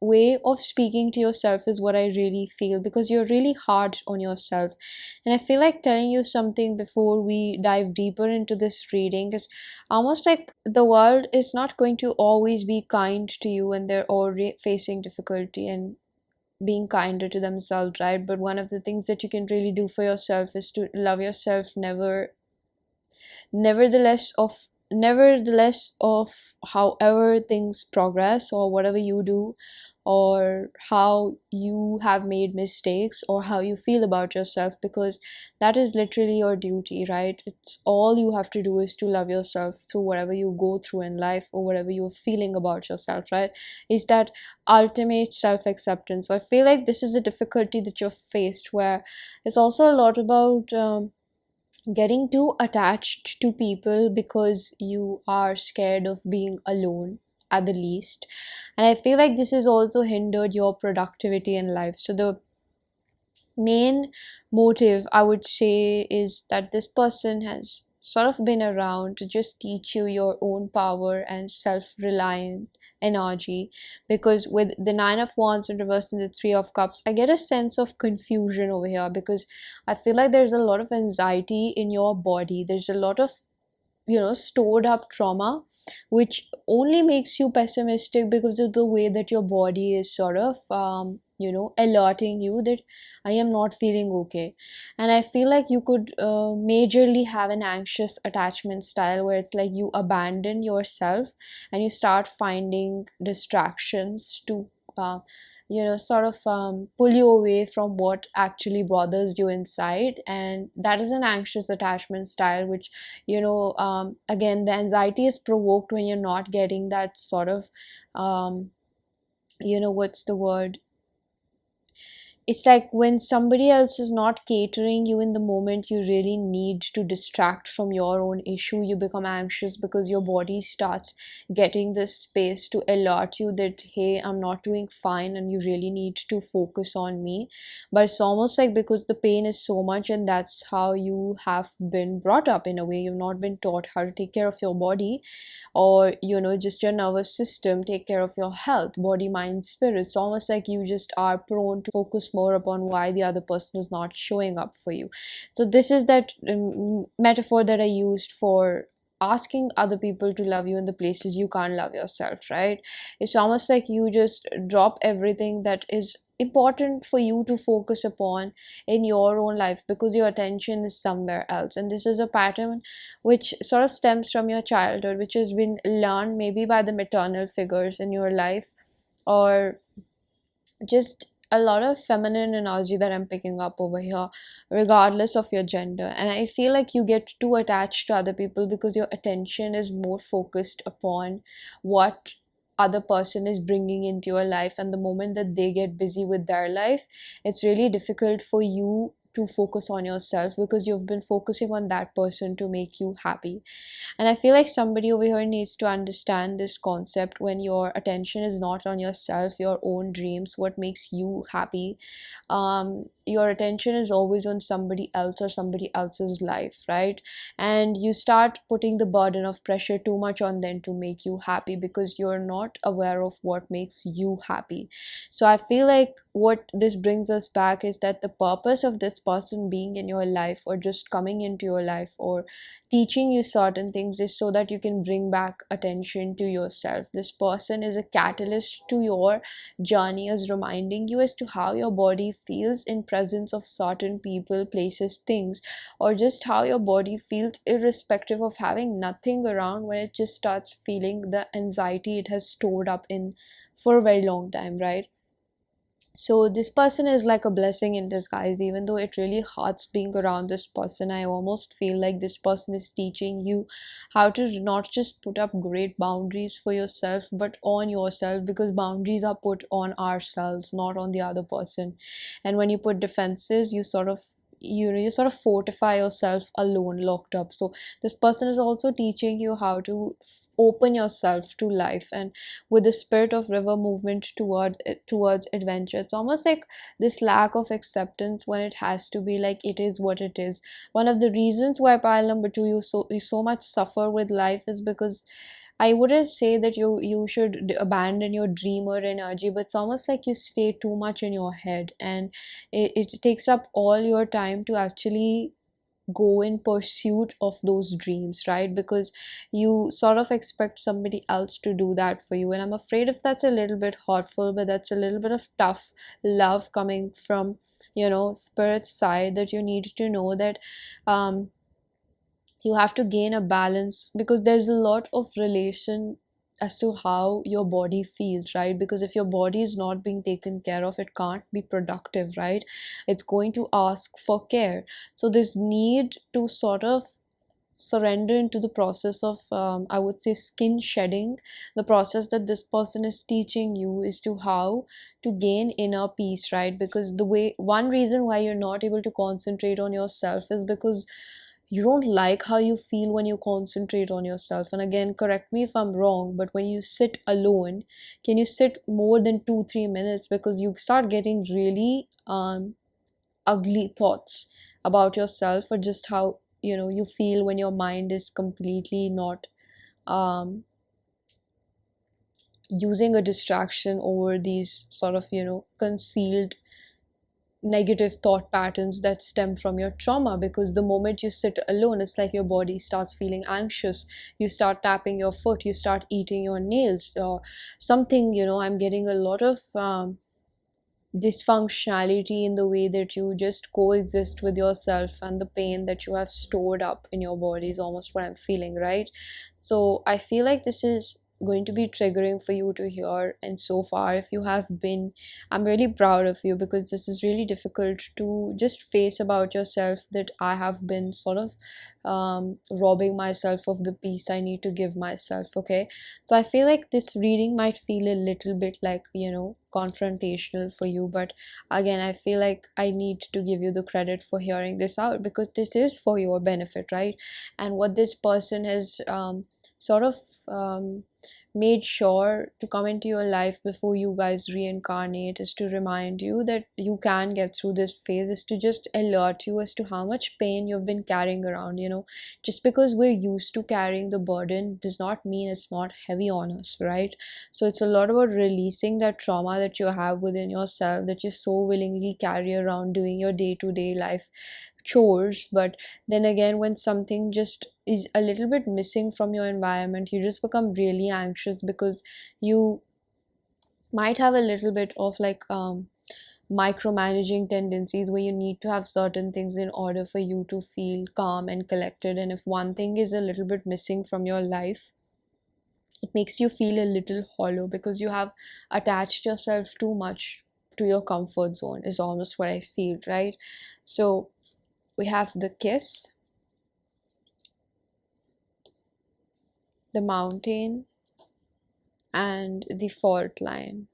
way of speaking to yourself, is what I really feel, because you're really hard on yourself. And I feel like telling you something before we dive deeper into this reading is almost like the world is not going to always be kind to you when they're already facing difficulty and being kinder to themselves, right? But one of the things that you can really do for yourself is to love yourself nevertheless of however things progress, or whatever you do, or how you have made mistakes, or how you feel about yourself, because that is literally your duty, right? It's all you have to do is to love yourself through whatever you go through in life, or whatever you're feeling about yourself, right? Is that ultimate self-acceptance. So I feel like this is a difficulty that you're faced, where it's also a lot about getting too attached to people because you are scared of being alone, at the least. And I feel like this has also hindered your productivity in life. So the main motive, I would say, is that this person has sort of been around to just teach you your own power and self-reliant energy. Because with the Nine of Wands in reverse and the Three of Cups, I get a sense of confusion over here, because I feel like there's a lot of anxiety in your body. There's a lot of, stored up trauma, which only makes you pessimistic because of the way that your body is sort of alerting you that I am not feeling okay. And I feel like you could majorly have an anxious attachment style, where it's like you abandon yourself and you start finding distractions to sort of pull you away from what actually bothers you inside. And that is an anxious attachment style, which, again, the anxiety is provoked when you're not getting that sort of what's the word, it's like when somebody else is not catering you in the moment you really need to distract from your own issue, you become anxious because your body starts getting this space to alert you that, hey, I'm not doing fine and you really need to focus on me. But it's almost like because the pain is so much, and that's how you have been brought up in a way. You've not been taught how to take care of your body, or just your nervous system, take care of your health, body, mind, spirit. It's almost like you just are prone to focus more upon why the other person is not showing up for you. So this is that metaphor that I used for asking other people to love you in the places you can't love yourself, right? It's almost like you just drop everything that is important for you to focus upon in your own life, because your attention is somewhere else. And this is a pattern which sort of stems from your childhood, which has been learned maybe by the maternal figures in your life, or just a lot of feminine energy that I'm picking up over here, regardless of your gender. And I feel like you get too attached to other people because your attention is more focused upon what other person is bringing into your life. And the moment that they get busy with their life, it's really difficult for you to focus on yourself, because you've been focusing on that person to make you happy. And I feel like somebody over here needs to understand this concept. When your attention is not on yourself, your own dreams, what makes you happy, your attention is always on somebody else or somebody else's life, right? And you start putting the burden of pressure too much on them to make you happy, because you're not aware of what makes you happy. So I feel like what this brings us back is that the purpose of this person being in your life, or just coming into your life, or teaching you certain things, is so that you can bring back attention to yourself. This person is a catalyst to your journey, as reminding you as to how your body feels in presence of certain people, places, things, or just how your body feels irrespective of having nothing around, when it just starts feeling the anxiety it has stored up in for a very long time, right? So this person is like a blessing in disguise. Even though it really hurts being around this person, I almost feel like this person is teaching you how to not just put up great boundaries for yourself, but on yourself, because boundaries are put on ourselves, not on the other person. And when you put defenses, you sort of fortify yourself alone, locked up. So this person is also teaching you how to open yourself to life, and with the spirit of river movement towards adventure. It's almost like this lack of acceptance, when it has to be like it is what it is. One of the reasons why pile number two, you so much suffer with life, is because I wouldn't say that you should abandon your dreamer energy, but it's almost like you stay too much in your head, and it takes up all your time to actually go in pursuit of those dreams, right? Because you sort of expect somebody else to do that for you. And I'm afraid if that's a little bit hurtful, but that's a little bit of tough love coming from, spirit's side, that you need to know that you have to gain a balance, because there's a lot of relation as to how your body feels, right? Because if your body is not being taken care of, it can't be productive, right? It's going to ask for care. So this need to sort of surrender into the process of I would say skin shedding, the process that this person is teaching you, is to how to gain inner peace, right? Because one reason why you're not able to concentrate on yourself is because you don't like how you feel when you concentrate on yourself. And again, correct me if I'm wrong, but when you sit alone, can you sit more than 2-3 minutes? Because you start getting really ugly thoughts about yourself, or just how you feel when your mind is completely not um using a distraction over these sort of concealed negative thought patterns that stem from your trauma. Because the moment you sit alone, it's like your body starts feeling anxious. You start tapping your foot, you start eating your nails or something. I'm getting a lot of dysfunctionality in the way that you just coexist with yourself, and the pain that you have stored up in your body is almost what I'm feeling, right? So I feel like this is going to be triggering for you to hear. And so far, if you have been, I'm really proud of you, because this is really difficult to just face about yourself, that I have been sort of robbing myself of the peace I need to give myself. Okay, so I feel like this reading might feel a little bit like, confrontational for you. But again, I feel like I need to give you the credit for hearing this out, because this is for your benefit, right? And what this person has sort of um, made sure to come into your life before you guys reincarnate is to remind you that you can get through this phase, is to just alert you as to how much pain you've been carrying around. Just because we're used to carrying the burden does not mean it's not heavy on us, right? So it's a lot about releasing that trauma that you have within yourself, that you so willingly carry around doing your day-to-day life chores. But then again, when something just is a little bit missing from your environment, you just become really anxious, because you might have a little bit of like micromanaging tendencies, where you need to have certain things in order for you to feel calm and collected. And if one thing is a little bit missing from your life, it makes you feel a little hollow, because you have attached yourself too much to your comfort zone, is almost what I feel, right? So we have the kiss, the mountain, and the fault line.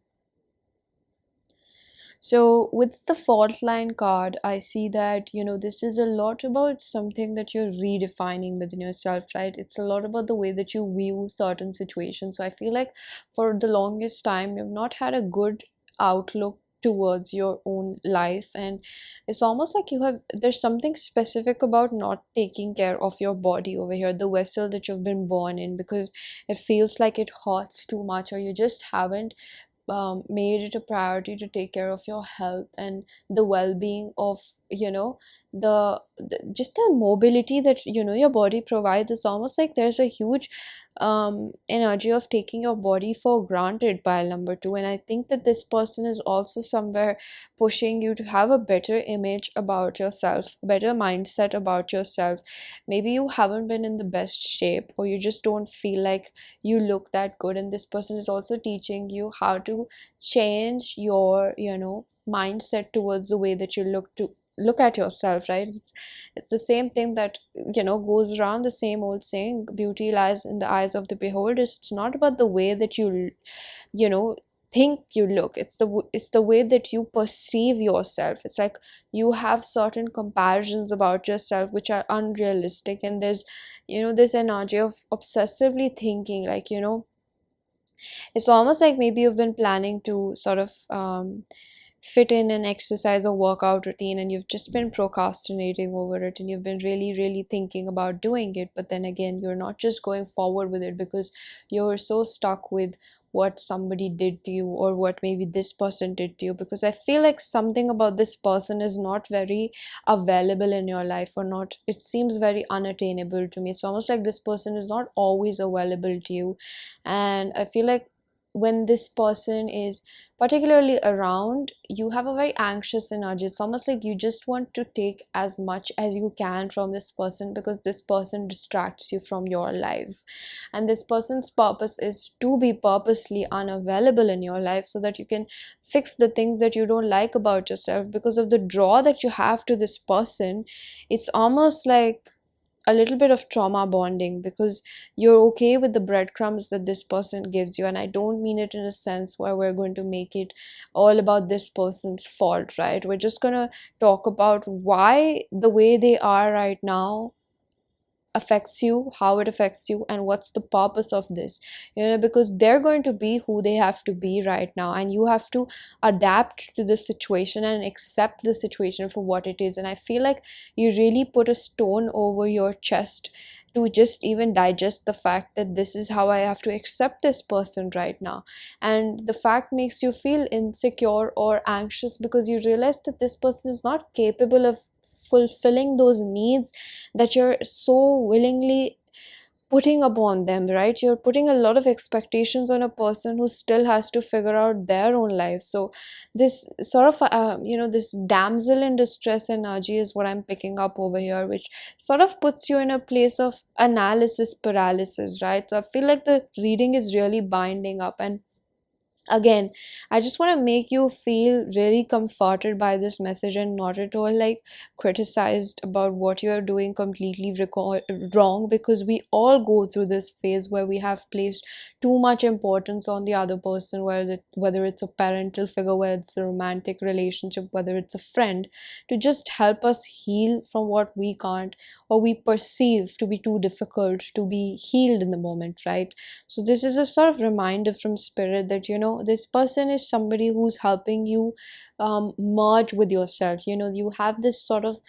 So with the fault line card, I see that this is a lot about something that you're redefining within yourself, right? It's a lot about the way that you view certain situations. So I feel like for the longest time you've not had a good outlook towards your own life, and it's almost like there's something specific about not taking care of your body over here, the vessel that you've been born in, because it feels like it hurts too much, or you just haven't made it a priority to take care of your health and the well-being of the just the mobility that your body provides. It's almost like there's a huge energy of taking your body for granted, pile number two. And I think that this person is also somewhere pushing you to have a better image about yourself, better mindset about yourself. Maybe you haven't been in the best shape, or you just don't feel like you look that good, and this person is also teaching you how to change your mindset towards the way that you look at yourself, right? It's the same thing that goes around, the same old saying, beauty lies in the eyes of the beholder. It's not about the way that you know think you look. It's the way that you perceive yourself. It's like you have certain comparisons about yourself which are unrealistic, and there's this energy of obsessively thinking, like it's almost like maybe you've been planning to sort of fit in an exercise or workout routine, and you've just been procrastinating over it, and you've been really really thinking about doing it, but then again you're not just going forward with it because you're so stuck with what somebody did to you, or what maybe this person did to you. Because I feel like something about this person is not very available in your life, or not, it seems very unattainable to me. It's almost like this person is not always available to you. And I feel like when this person is particularly around, you have a very anxious energy. It's almost like you just want to take as much as you can from this person, because this person distracts you from your life, and this person's purpose is to be purposely unavailable in your life, so that you can fix the things that you don't like about yourself. Because of the draw that you have to this person, it's almost like a little bit of trauma bonding, because you're okay with the breadcrumbs that this person gives you. And I don't mean it in a sense where we're going to make it all about this person's fault, right? We're just going to talk about why the way they are right now affects you, how it affects you, and what's the purpose of this. Because they're going to be who they have to be right now, and you have to adapt to the situation and accept the situation for what it is. And I feel like you really put a stone over your chest to just even digest the fact that this is how I have to accept this person right now. And the fact makes you feel insecure or anxious because you realize that this person is not capable of fulfilling those needs that you're so willingly putting upon them, right? You're putting a lot of expectations on a person who still has to figure out their own life. So this sort of this damsel in distress energy is what I'm picking up over here, which sort of puts you in a place of analysis paralysis, right? So I feel like the reading is really binding up. And again, I just want to make you feel really comforted by this message and not at all like criticized about what you are doing completely wrong, because we all go through this phase where we have placed too much importance on the other person, whether it's a parental figure, whether it's a romantic relationship, whether it's a friend, to just help us heal from what we can't or we perceive to be too difficult to be healed in the moment, right? So this is a sort of reminder from spirit that this person is somebody who's helping you merge with yourself. You have this sort of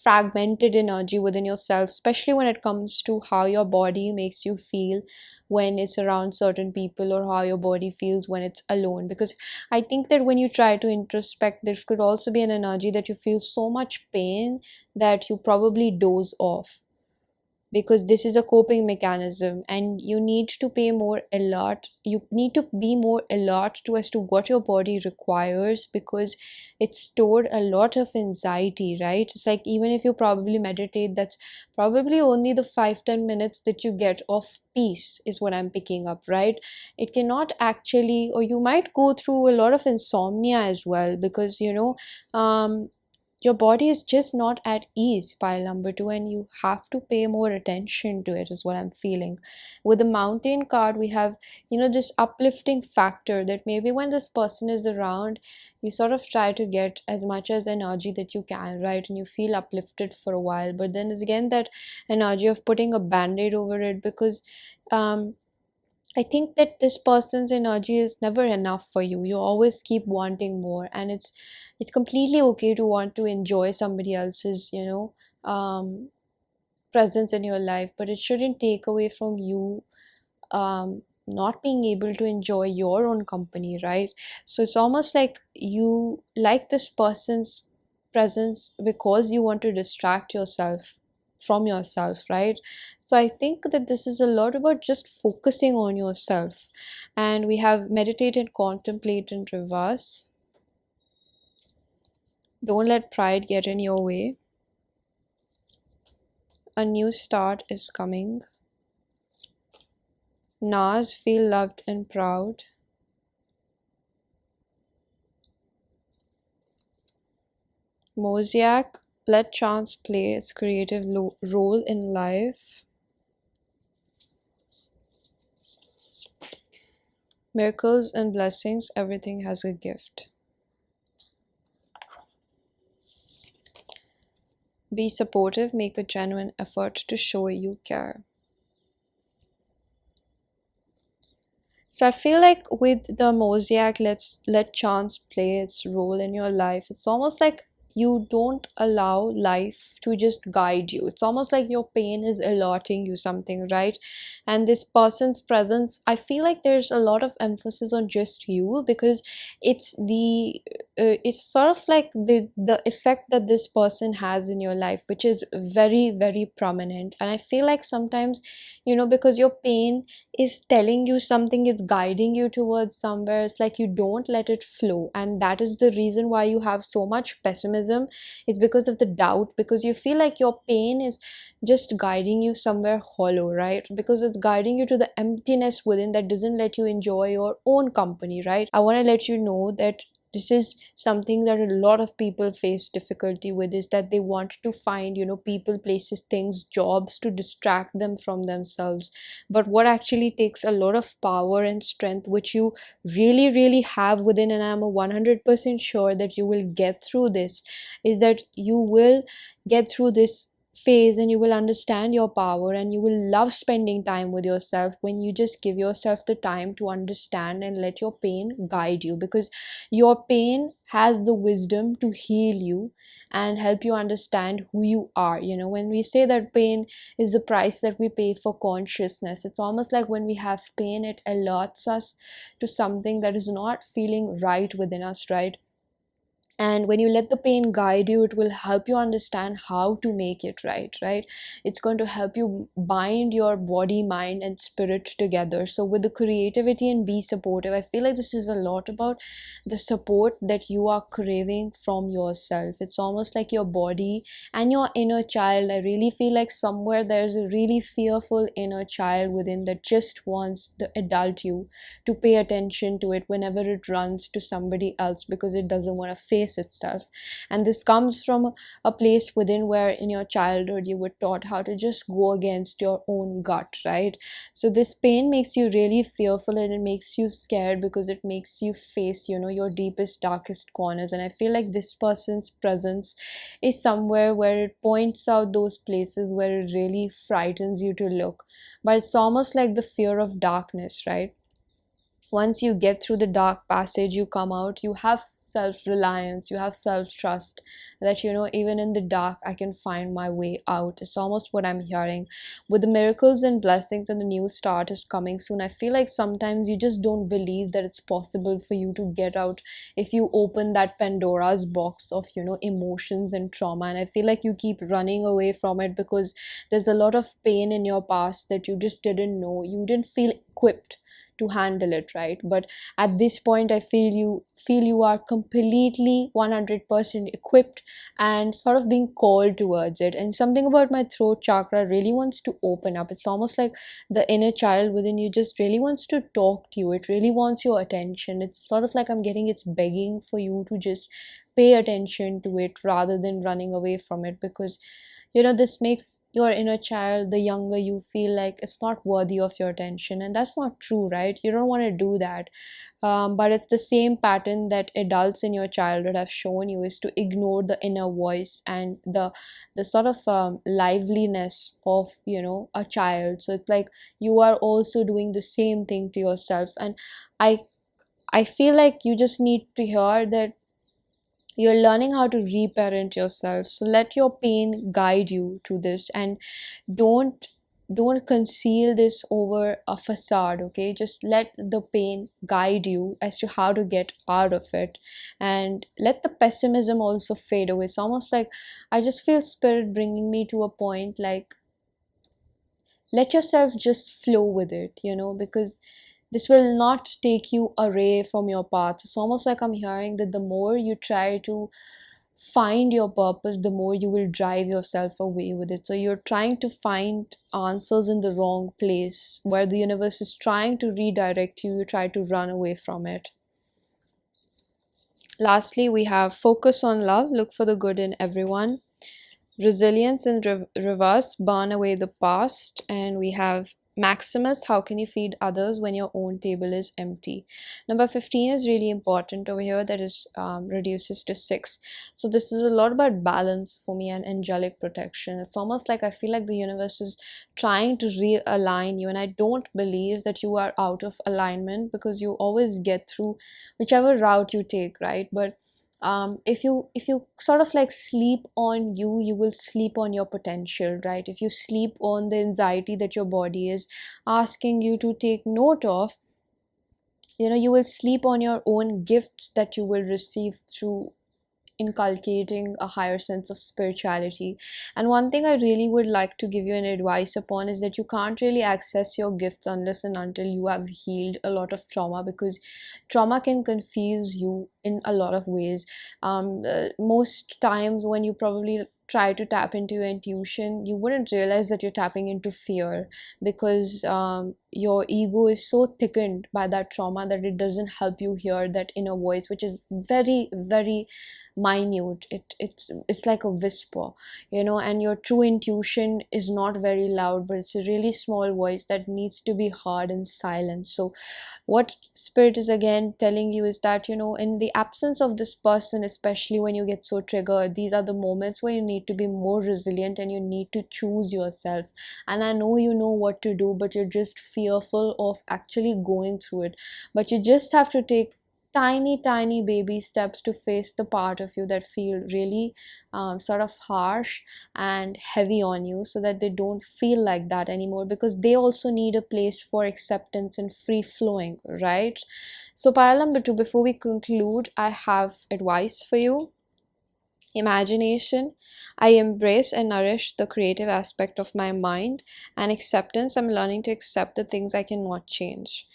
fragmented energy within yourself, especially when it comes to how your body makes you feel when it's around certain people, or how your body feels when it's alone. Because I think that when you try to introspect, this could also be an energy that you feel so much pain that you probably doze off, because this is a coping mechanism, and you need to pay more alert. You need to be more alert to as to what your body requires, because it's stored a lot of anxiety, right? It's like, even if you probably meditate, that's probably only the 5-10 minutes that you get of peace is what I'm picking up, right? It cannot actually, or you might go through a lot of insomnia as well, because your body is just not at ease, pile number 2, and you have to pay more attention to it, is what I'm feeling. With the mountain card, we have this uplifting factor, that maybe when this person is around, you sort of try to get as much as energy that you can, right? And you feel uplifted for a while, but then there's again that energy of putting a band-aid over it, because I think that this person's energy is never enough for you. You always keep wanting more, and it's completely okay to want to enjoy somebody else's um, presence in your life, but it shouldn't take away from you not being able to enjoy your own company, right? So it's almost like you like this person's presence because you want to distract yourself from yourself, right? So I think that this is a lot about just focusing on yourself. And we have meditate and contemplate in reverse. Don't let pride get in your way. A new start is coming. Nas, feel loved and proud. Mosaic, let chance play its creative role in life. Miracles and blessings, everything has a gift. Be supportive, make a genuine effort to show you care. So I feel like with the mosaic, let chance play its role in your life. It's almost like you don't allow life to just guide you. It's almost like your pain is alerting you something, right? And this person's presence, I feel like there's a lot of emphasis on just you, because it's sort of like the effect that this person has in your life, which is very, very prominent. And I feel like sometimes, because your pain is telling you something, is guiding you towards somewhere, it's like you don't let it flow. And that is the reason why you have so much pessimism. It's because of the doubt, because you feel like your pain is just guiding you somewhere hollow, right? Because it's guiding you to the emptiness within that doesn't let you enjoy your own company, right? I want to let you know that this is something that a lot of people face difficulty with, is that they want to find people, places, things, jobs to distract them from themselves. But what actually takes a lot of power and strength, which you really, really have within, and I'm 100% sure that you will get through this, is that you will get through this phase, and you will understand your power, and you will love spending time with yourself when you just give yourself the time to understand and let your pain guide you, because your pain has the wisdom to heal you and help you understand who you are. When we say that pain is the price that we pay for consciousness, it's almost like when we have pain, it alerts us to something that is not feeling right within us, right? And when you let the pain guide you, it will help you understand how to make it right. It's going to help you bind your body, mind, and spirit together. So with the creativity and be supportive, I feel like this is a lot about the support that you are craving from yourself. It's almost like your body and your inner child. I really feel like somewhere there's a really fearful inner child within that just wants the adult you to pay attention to it whenever it runs to somebody else, because it doesn't want to face itself. And this comes from a place within where in your childhood you were taught how to just go against your own gut, right? So this pain makes you really fearful, and it makes you scared because it makes you face your deepest, darkest corners. And I feel like this person's presence is somewhere where it points out those places where it really frightens you to look. But it's almost like the fear of darkness, right? Once you get through the dark passage, you come out, you have self-reliance, you have self-trust that even in the dark I can find my way out. It's almost what I'm hearing with the miracles and blessings, and the new start is coming soon. I feel like sometimes you just don't believe that it's possible for you to get out if you open that Pandora's box of emotions and trauma. And I feel like you keep running away from it because there's a lot of pain in your past that you just didn't know, you didn't feel equipped to handle it, right? But at this point, I feel you are completely 100% equipped and sort of being called towards it. And something about my throat chakra really wants to open up. It's almost like the inner child within you just really wants to talk to you. It really wants your attention. It's sort of like I'm getting it's begging for you to just pay attention to it rather than running away from it, because this makes your inner child, the younger you, feel like it's not worthy of your attention. And that's not true, right? You don't want to do that. But it's the same pattern that adults in your childhood have shown you, is to ignore the inner voice and the sort of liveliness of a child. So it's like you are also doing the same thing to yourself. And i I feel like you just need to hear that you're learning how to reparent yourself. So let your pain guide you to this, and don't don't conceal this over a facade. Okay, just let the pain guide you as to how to get out of it, and let the pessimism also fade away. It's almost like I just feel spirit bringing me to a point like, let yourself just flow with it, because this will not take you away from your path. It's almost like I'm hearing that the more you try to find your purpose, the more you will drive yourself away with it. So you're trying to find answers in the wrong place where the universe is trying to redirect you. You try to run away from it. Lastly, we have focus on love, look for the good in everyone. Resilience in reverse, burn away the past. And we have Maximus, how can you feed others when your own table is empty? Number 15 is really important over here, that is reduces to 6. So this is a lot about balance for me and angelic protection. It's almost like I feel like the universe is trying to realign you, and I don't believe that you are out of alignment, because you always get through whichever route you take, right? But if you sort of like sleep on you, you will sleep on your potential, right? If you sleep on the anxiety that your body is asking you to take note of, you will sleep on your own gifts that you will receive through inculcating a higher sense of spirituality. And one thing I really would like to give you an advice upon is that you can't really access your gifts unless and until you have healed a lot of trauma, because trauma can confuse you in a lot of ways. Most times when you probably try to tap into your intuition, you wouldn't realize that you're tapping into fear, because your ego is so thickened by that trauma that it doesn't help you hear that inner voice, which is very, very minute. It's like a whisper, and your true intuition is not very loud, but it's a really small voice that needs to be heard in silence. So what spirit is again telling you is that, in the absence of this person, especially when you get so triggered, these are the moments where you need to be more resilient and you need to choose yourself. And I know you know what to do, but you're just fearful of actually going through it. But you just have to take tiny, tiny baby steps to face the part of you that feel really sort of harsh and heavy on you, so that they don't feel like that anymore, because they also need a place for acceptance and free flowing, right? So pile number 2, before we conclude, I have advice for you. Imagination. I embrace and nourish the creative aspect of my mind. And acceptance. I'm learning to accept the things I cannot change.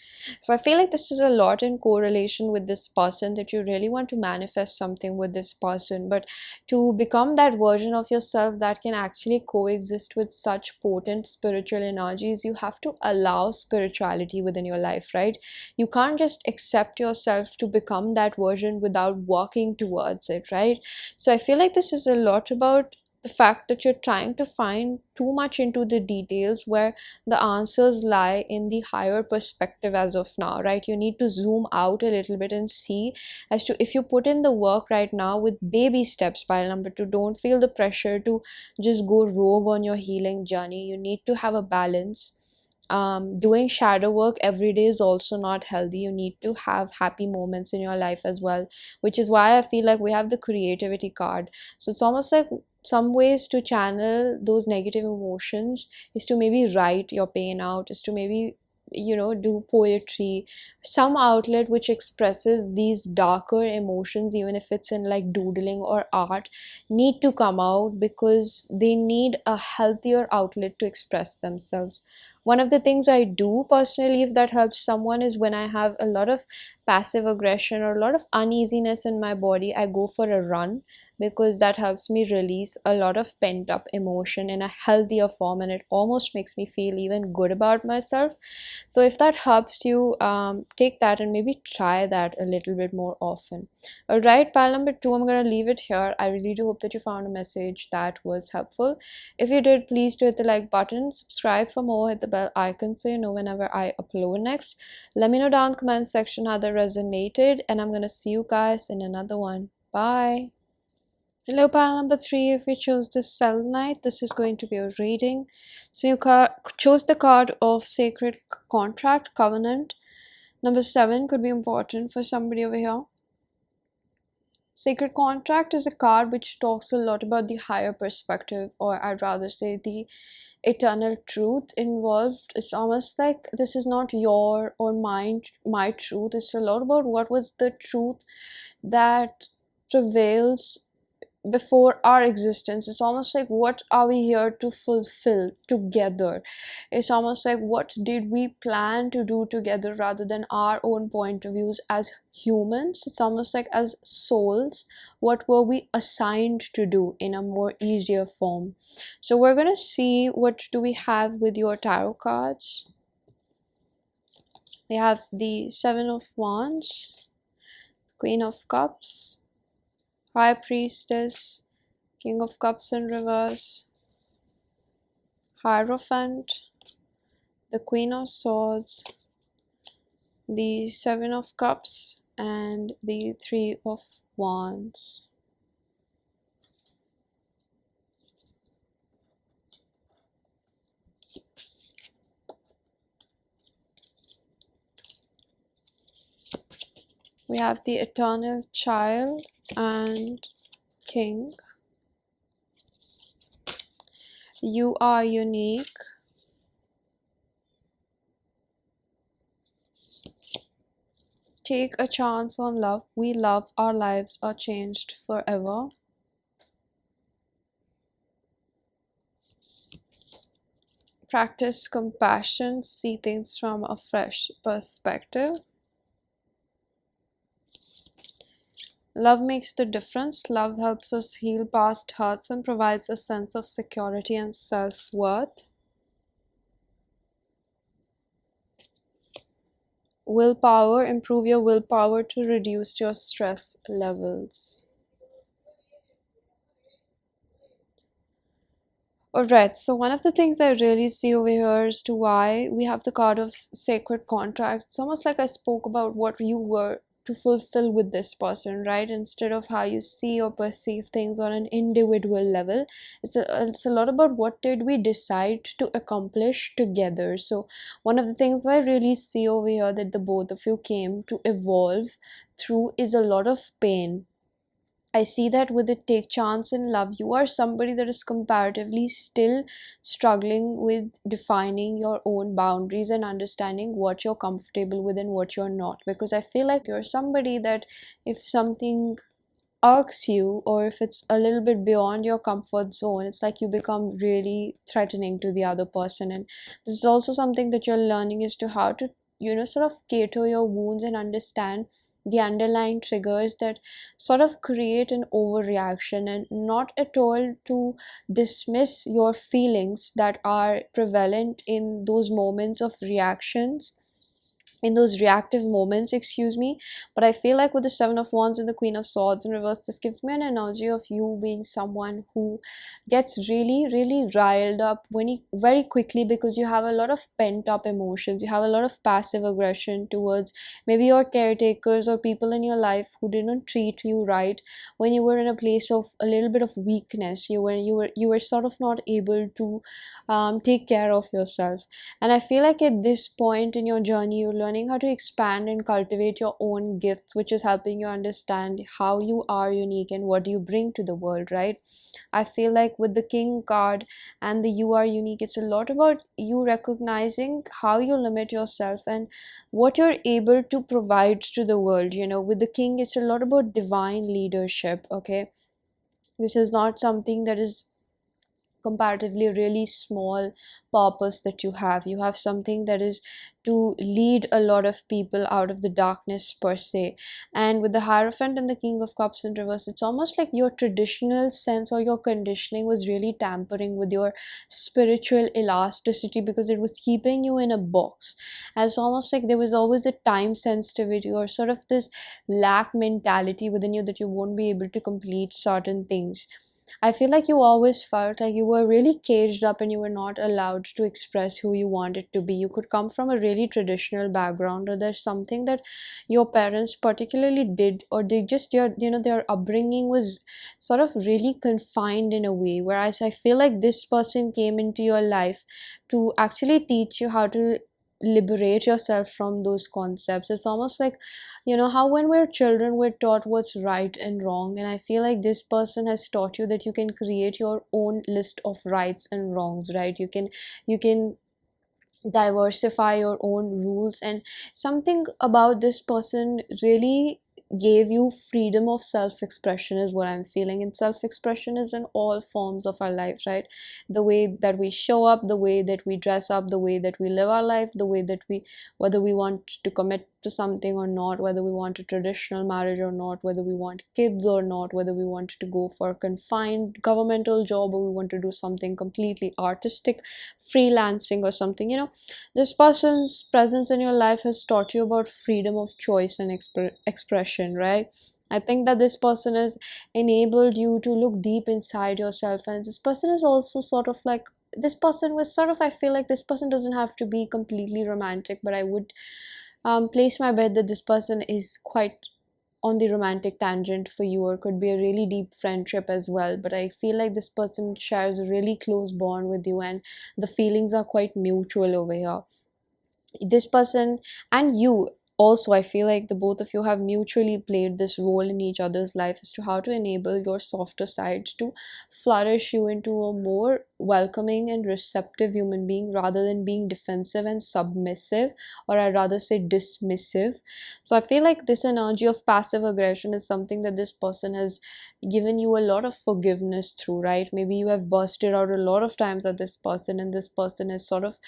So I feel like this is a lot in correlation with this person, that you really want to manifest something with this person. But to become that version of yourself that can actually coexist with such potent spiritual energies, you have to allow spirituality within your life, right? You can't just accept yourself to become that version without working towards it, right? So I feel like this is a lot about the fact that you're trying to find too much into the details, where the answers lie in the higher perspective as of now, right? You need to zoom out a little bit and see as to, if you put in the work right now with baby steps. Pile number 2, don't feel the pressure to just go rogue on your healing journey. You need to have a balance. Doing shadow work every day is also not healthy. You need to have happy moments in your life as well, which is why I feel like we have the creativity card. So it's almost like some ways to channel those negative emotions is to maybe write your pain out, is to maybe do poetry, some outlet which expresses these darker emotions, even if it's in like doodling or art, need to come out, because they need a healthier outlet to express themselves. One of the things I do personally, if that helps someone, is when I have a lot of passive aggression or a lot of uneasiness in my body, I go for a run, because that helps me release a lot of pent up emotion in a healthier form, and it almost makes me feel even good about myself. So if that helps you, take that and maybe try that a little bit more often. All right, pile number 2, I'm going to leave it here. I really do hope that you found a message that was helpful. If you did, please do hit the like button, subscribe for more, hit the bell icon so you know whenever I upload next. Let me know down in the comment section how that resonated, and I'm going to see you guys in another one. Bye. Hello, pile number 3. If you chose this Selenite, this is going to be a reading. So you chose the card of Sacred Contract, Covenant. Number 7 could be important for somebody over here. Sacred Contract is a card which talks a lot about the higher perspective, or I'd rather say the eternal truth involved. It's almost like this is not your or my truth. It's a lot about what was the truth that prevails before our existence. It's almost like, what are we here to fulfill together? It's almost like, what did we plan to do together, rather than our own point of views as humans. It's almost like, as souls, what were we assigned to do in a more easier form. So we're gonna see, what do we have with your tarot cards. We have the 7 of Wands, Queen of Cups, High Priestess, King of Cups in reverse, Hierophant, the Queen of Swords, the 7 of Cups, and the 3 of Wands. We have the Eternal Child and King. You are unique. Take a chance on love. We love. Our lives are changed forever. Practice compassion. See things from a fresh perspective. Love makes the difference. Love helps us heal past hurts and provides a sense of security and self-worth. Willpower, improve your willpower to reduce your stress levels. Alright, so one of the things I really see over here as to why we have the card of sacred contract. It's almost like I spoke about what you were to fulfill with this person, right? Instead of how you see or perceive things on an individual level, it's a lot about what did we decide to accomplish together. So one of the things I really see over here that the both of you came to evolve through is a lot of pain. I see that with the take chance in love, you are somebody that is comparatively still struggling with defining your own boundaries and understanding what you're comfortable with and what you're not. Because I feel like you're somebody that if something irks you or if it's a little bit beyond your comfort zone, it's like you become really threatening to the other person. And this is also something that you're learning as to how to, sort of cater your wounds and understand the underlying triggers that sort of create an overreaction, and not at all to dismiss your feelings that are prevalent in those moments of reactions, in those reactive moments, excuse me. But I feel like with the Seven of Wands and the Queen of Swords in reverse, this gives me an energy of you being someone who gets really really riled up when you, very quickly, because you have a lot of pent up emotions, you have a lot of passive aggression towards maybe your caretakers or people in your life who didn't treat you right when you were in a place of a little bit of weakness. You were sort of not able to take care of yourself. And I feel like at this point in your journey, you're learning how to expand and cultivate your own gifts, which is helping you understand how you are unique and what you bring to the world, right? I feel like with the King card and the You Are Unique, it's a lot about you recognizing how you limit yourself and what you're able to provide to the world. With the King, it's a lot about divine leadership, okay? This is not something that is comparatively really small purpose that you have something that is to lead a lot of people out of the darkness per se. And with the Hierophant and the King of Cups in reverse, it's almost like your traditional sense or your conditioning was really tampering with your spiritual elasticity, because it was keeping you in a box. And it's almost like there was always a time sensitivity or sort of this lack mentality within you that you won't be able to complete certain things. I feel like you always felt like you were really caged up and you were not allowed to express who you wanted to be. You could come from a really traditional background, or there's something that your parents particularly did, or they just their upbringing was sort of really confined in a way. Whereas I feel like this person came into your life to actually teach you how to liberate yourself from those concepts. It's almost like how when we're children we're taught what's right and wrong, and I feel like this person has taught you that you can create your own list of rights and wrongs, right? You can diversify your own rules, and something about this person really gave you freedom of self-expression is what I'm feeling. And self-expression is in all forms of our life, right? The way that we show up, the way that we dress up, the way that we live our life, the way that we, whether we want to commit to something or not, whether we want a traditional marriage or not, whether we want kids or not, whether we want to go for a confined governmental job or we want to do something completely artistic, freelancing or something. This person's presence in your life has taught you about freedom of choice and expression, right? I think that this person has enabled you to look deep inside yourself, and this person is also sort of like, this person was sort of, I feel like this person doesn't have to be completely romantic, but I would place my bet that this person is quite on the romantic tangent for you, or could be a really deep friendship as well. But I feel like this person shares a really close bond with you, and the feelings are quite mutual over here. This person and you also, I feel like the both of you have mutually played this role in each other's life as to how to enable your softer side to flourish you into a more welcoming and receptive human being, rather than being defensive and submissive, or I'd rather say dismissive. So I feel like this energy of passive aggression is something that this person has given you a lot of forgiveness through, right? Maybe you have bursted out a lot of times at this person, and this person has sort of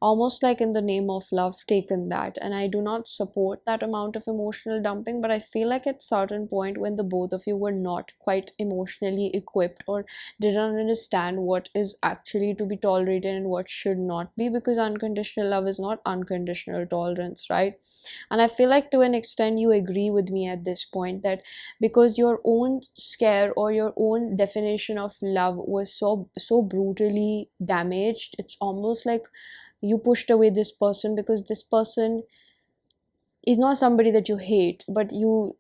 almost like in the name of love taken that. And I do not support that amount of emotional dumping, but I feel like at certain point when the both of you were not quite emotionally equipped or didn't understand what is is actually to be tolerated and what should not be, because unconditional love is not unconditional tolerance, right? And I feel like to an extent you agree with me at this point, that because your own scare or your own definition of love was so brutally damaged, it's almost like you pushed away this person because this person is not somebody that you hate, but you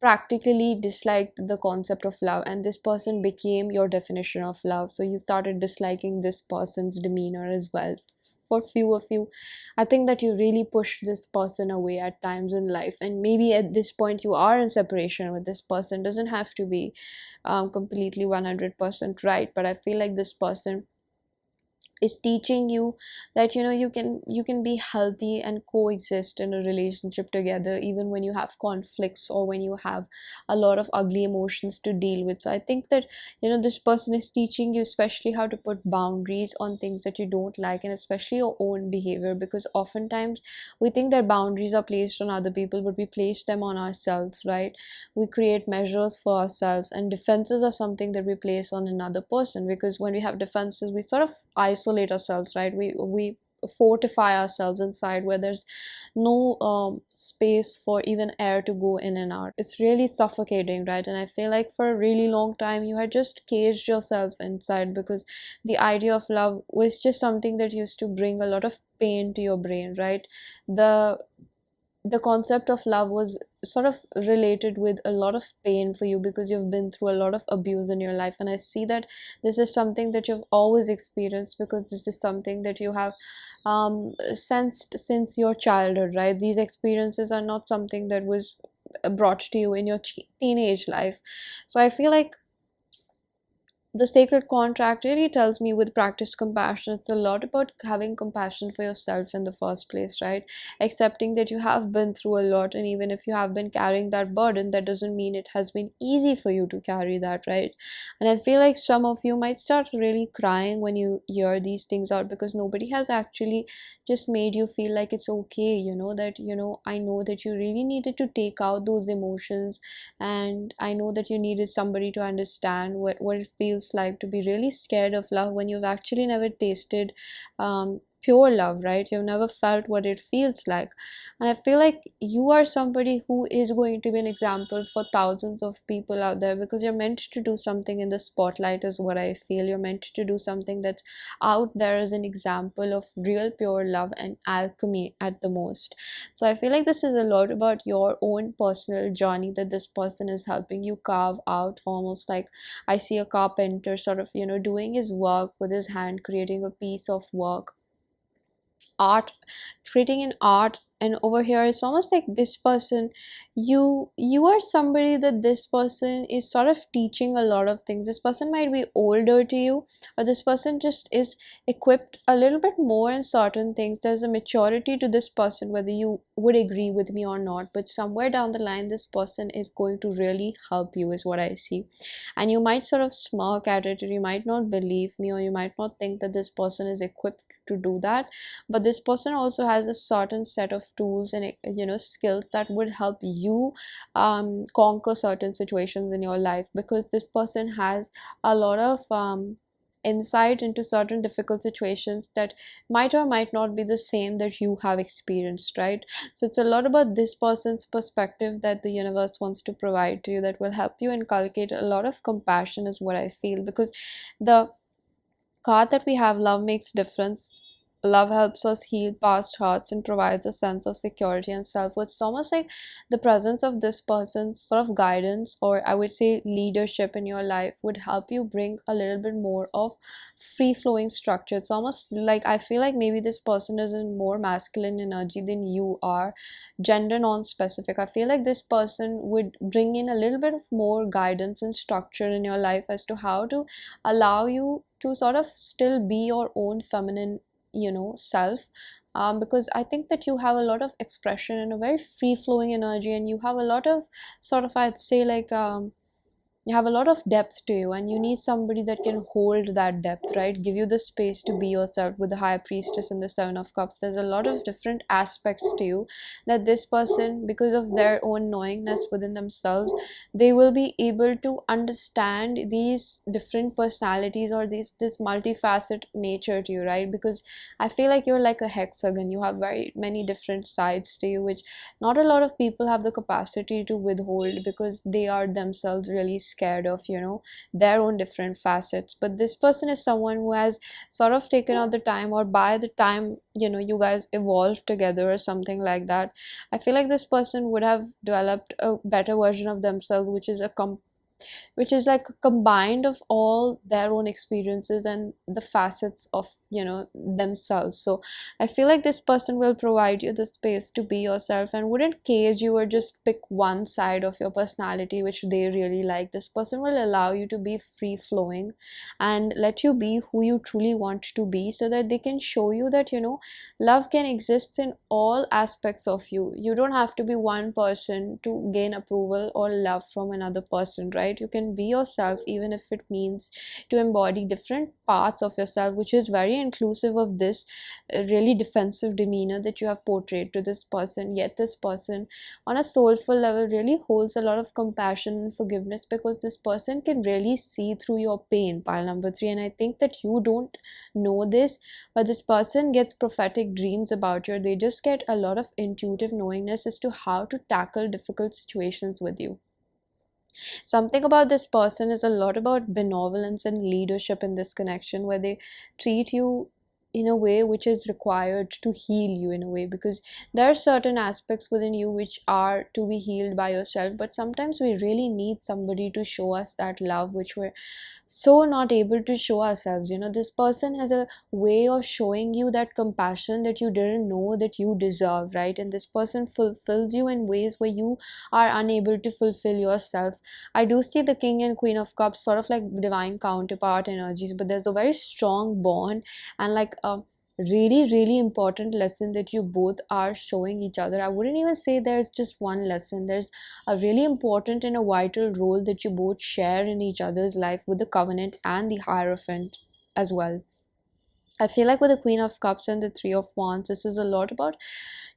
practically disliked the concept of love, and this person became your definition of love, so you started disliking this person's demeanor as well. For few of you, I think that you really pushed this person away at times in life, and maybe at this point you are in separation with this person. Doesn't have to be completely 100% right, but I feel like this person is teaching you that you can be healthy and coexist in a relationship together, even when you have conflicts or when you have a lot of ugly emotions to deal with. So I think that this person is teaching you especially how to put boundaries on things that you don't like, and especially your own behavior, because oftentimes we think that boundaries are placed on other people, but we place them on ourselves, right? We create measures for ourselves, and defenses are something that we place on another person, because when we have defenses we sort of isolate ourselves, right? We fortify ourselves inside where there's no space for even air to go in and out. It's really suffocating, right? And I feel like for a really long time you had just caged yourself inside, because the idea of love was just something that used to bring a lot of pain to your brain, right? The concept of love was sort of related with a lot of pain for you, because you've been through a lot of abuse in your life. And I see that this is something that you've always experienced, because this is something that you have sensed since your childhood, right? These experiences are not something that was brought to you in your teenage life. So I feel like the sacred contract really tells me, with practice compassion, it's a lot about having compassion for yourself in the first place, right? Accepting that you have been through a lot, and even if you have been carrying that burden, that doesn't mean it has been easy for you to carry that, right? And I feel like some of you might start really crying when you hear these things out, because nobody has actually just made you feel like it's okay, that I know that you really needed to take out those emotions, and I know that you needed somebody to understand what it feels like to be really scared of love when you've actually never tasted pure love, right? You've never felt what it feels like. And I feel like you are somebody who is going to be an example for thousands of people out there, because you're meant to do something in the spotlight, is what I feel. You're meant to do something that's out there as an example of real pure love and alchemy at the most. So I feel like this is a lot about your own personal journey that this person is helping you carve out, almost like I see a carpenter sort of doing his work with his hand, creating a piece of work, art, creating an art. And over here it's almost like this person, you are somebody that this person is sort of teaching a lot of things. This person might be older to you, or this person just is equipped a little bit more in certain things. There's a maturity to this person, whether you would agree with me or not, but somewhere down the line this person is going to really help you, is what I see. And you might sort of smirk at it, or you might not believe me, or you might not think that this person is equipped to do that, but this person also has a certain set of tools and skills that would help you conquer certain situations in your life, because this person has a lot of insight into certain difficult situations that might or might not be the same that you have experienced, right? So it's a lot about this person's perspective that the universe wants to provide to you, that will help you inculcate a lot of compassion, is what I feel. Because the card that we have, love makes difference. Love helps us heal past hurts and provides a sense of security and self-worth. It's almost like the presence of this person's sort of guidance, or I would say leadership in your life, would help you bring a little bit more of free-flowing structure. It's almost like I feel like maybe this person is in more masculine energy than you are, gender non-specific. I feel like this person would bring in a little bit of more guidance and structure in your life as to how to allow you to sort of still be your own feminine self, because I think that you have a lot of expression and a very free flowing energy, and you have a lot of sort of, I'd say, like you have a lot of depth to you, and you need somebody that can hold that depth, right? Give you the space to be yourself. With the High Priestess and the Seven of Cups, there's a lot of different aspects to you that this person, because of their own knowingness within themselves, they will be able to understand these different personalities, or this multifaceted nature to you, right? Because I feel like you're like a hexagon. You have very many different sides to you, which not a lot of people have the capacity to withhold, because they are themselves really scared of, their own different facets. But this person is someone who has sort of taken out the time, or by the time, you guys evolved together or something like that, I feel like this person would have developed a better version of themselves, which is like a combined of all their own experiences and the facets of, themselves. So I feel like this person will provide you the space to be yourself, and wouldn't cage you or just pick one side of your personality which they really like. This person will allow you to be free flowing and let you be who you truly want to be, so that they can show you that, love can exist in all aspects of you. You don't have to be one person to gain approval or love from another person, right? You can be yourself, even if it means to embody different parts of yourself, which is very inclusive of this really defensive demeanor that you have portrayed to this person. Yet this person on a soulful level really holds a lot of compassion and forgiveness, because this person can really see through your pain, pile number 3. And I think that you don't know this, but this person gets prophetic dreams about you. They just get a lot of intuitive knowingness as to how to tackle difficult situations with you. Something about this person is a lot about benevolence and leadership in this connection, where they treat you in a way which is required to heal you in a way, because there are certain aspects within you which are to be healed by yourself, but sometimes we really need somebody to show us that love which we're so not able to show ourselves. This person has a way of showing you that compassion that you didn't know that you deserve, right? And this person fulfills you in ways where you are unable to fulfill yourself. I do see the King and Queen of Cups sort of like divine counterpart energies, but there's a very strong bond and like a really really important lesson that you both are showing each other. I wouldn't even say there's just one lesson. There's a really important and a vital role that you both share in each other's life, with the Covenant and the Hierophant as well. I feel like with the Queen of Cups and the Three of Wands, this is a lot about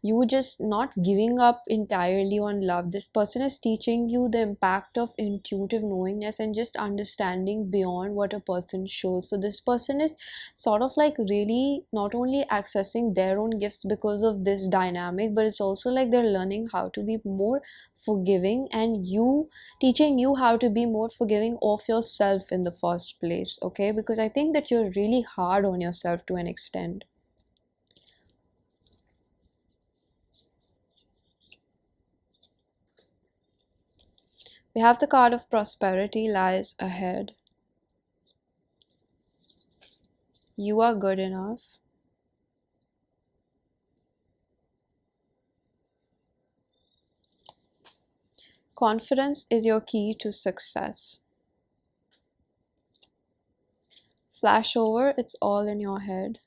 you just not giving up entirely on love. This person is teaching you the impact of intuitive knowingness and just understanding beyond what a person shows. So this person is sort of like really not only accessing their own gifts because of this dynamic, but it's also like they're learning how to be more forgiving, and you teaching you how to be more forgiving of yourself in the first place. Okay, because I think that you're really hard on yourself to an extent. We have the card of prosperity lies ahead. You are good enough. Confidence is your key to success. Flashover, it's all in your head.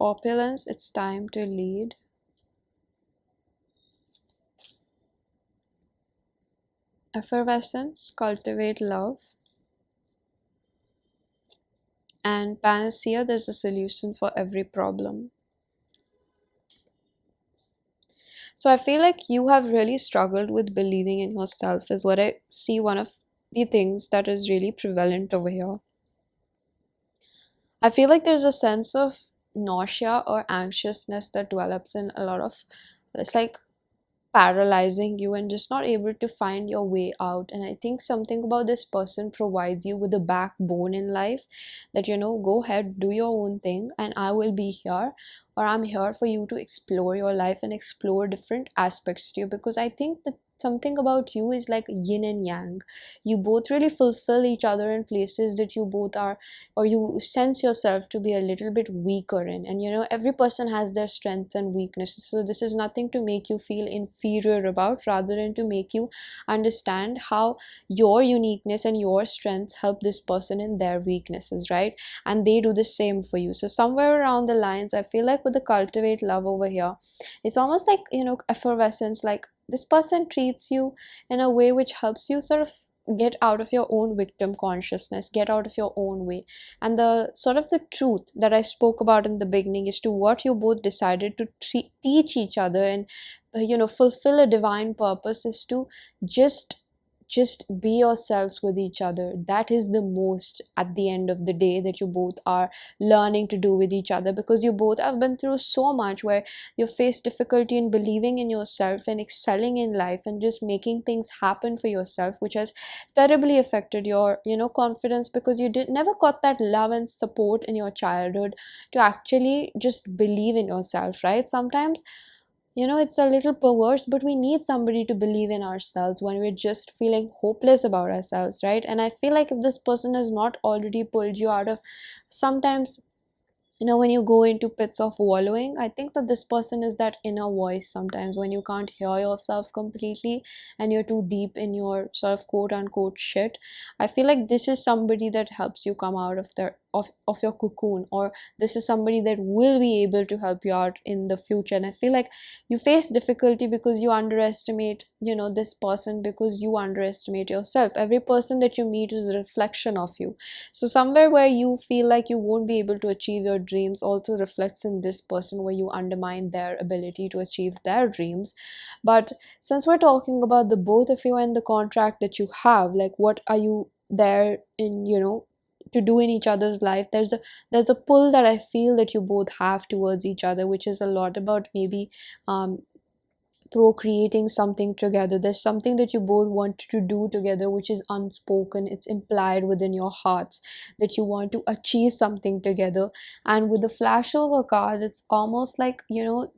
Opulence, it's time to lead. Effervescence, cultivate love. And panacea, there's a solution for every problem. So I feel like you have really struggled with believing in yourself, is what I see one of the things that is really prevalent over here. I feel like there's a sense of nausea or anxiousness that develops in a lot of, it's like paralyzing you and just not able to find your way out. And I think something about this person provides you with a backbone in life, that go ahead, do your own thing, and I will be here, or I'm here for you to explore your life and explore different aspects to you. Because I think that something about you is like yin and yang. You both really fulfill each other in places that you both are, or you sense yourself to be a little bit weaker in. And every person has their strengths and weaknesses, so this is nothing to make you feel inferior about, rather than to make you understand how your uniqueness and your strengths help this person in their weaknesses, right? And they do the same for you. So somewhere around the lines, I feel like with the cultivate love over here, it's almost like effervescence, like this person treats you in a way which helps you sort of get out of your own victim consciousness, get out of your own way. And the sort of the truth that I spoke about in the beginning is to what you both decided to teach each other and fulfill a divine purpose is to just be yourselves with each other. That is the most, at the end of the day, that you both are learning to do with each other, because you both have been through so much where you face difficulty in believing in yourself and excelling in life and just making things happen for yourself, which has terribly affected your confidence, because you did never got that love and support in your childhood to actually just believe in yourself, right? Sometimes it's a little perverse, but we need somebody to believe in ourselves when we're just feeling hopeless about ourselves, right? And I feel like if this person has not already pulled you out of, sometimes when you go into pits of wallowing, I think that this person is that inner voice sometimes when you can't hear yourself completely and you're too deep in your sort of quote unquote shit. I feel like this is somebody that helps you come out of of your cocoon, or this is somebody that will be able to help you out in the future. And I feel like you face difficulty because you underestimate this person, because you underestimate yourself. Every person that you meet is a reflection of you. So somewhere where you feel like you won't be able to achieve your dreams also reflects in this person, where you undermine their ability to achieve their dreams. But since we're talking about the both of you and the contract that you have, like what are you there in to do in each other's life, there's a pull that I feel that you both have towards each other, which is a lot about maybe um procreating something together. There's something that you both want to do together which is unspoken, it's implied within your hearts that you want to achieve something together. And with the flashover card, it's almost like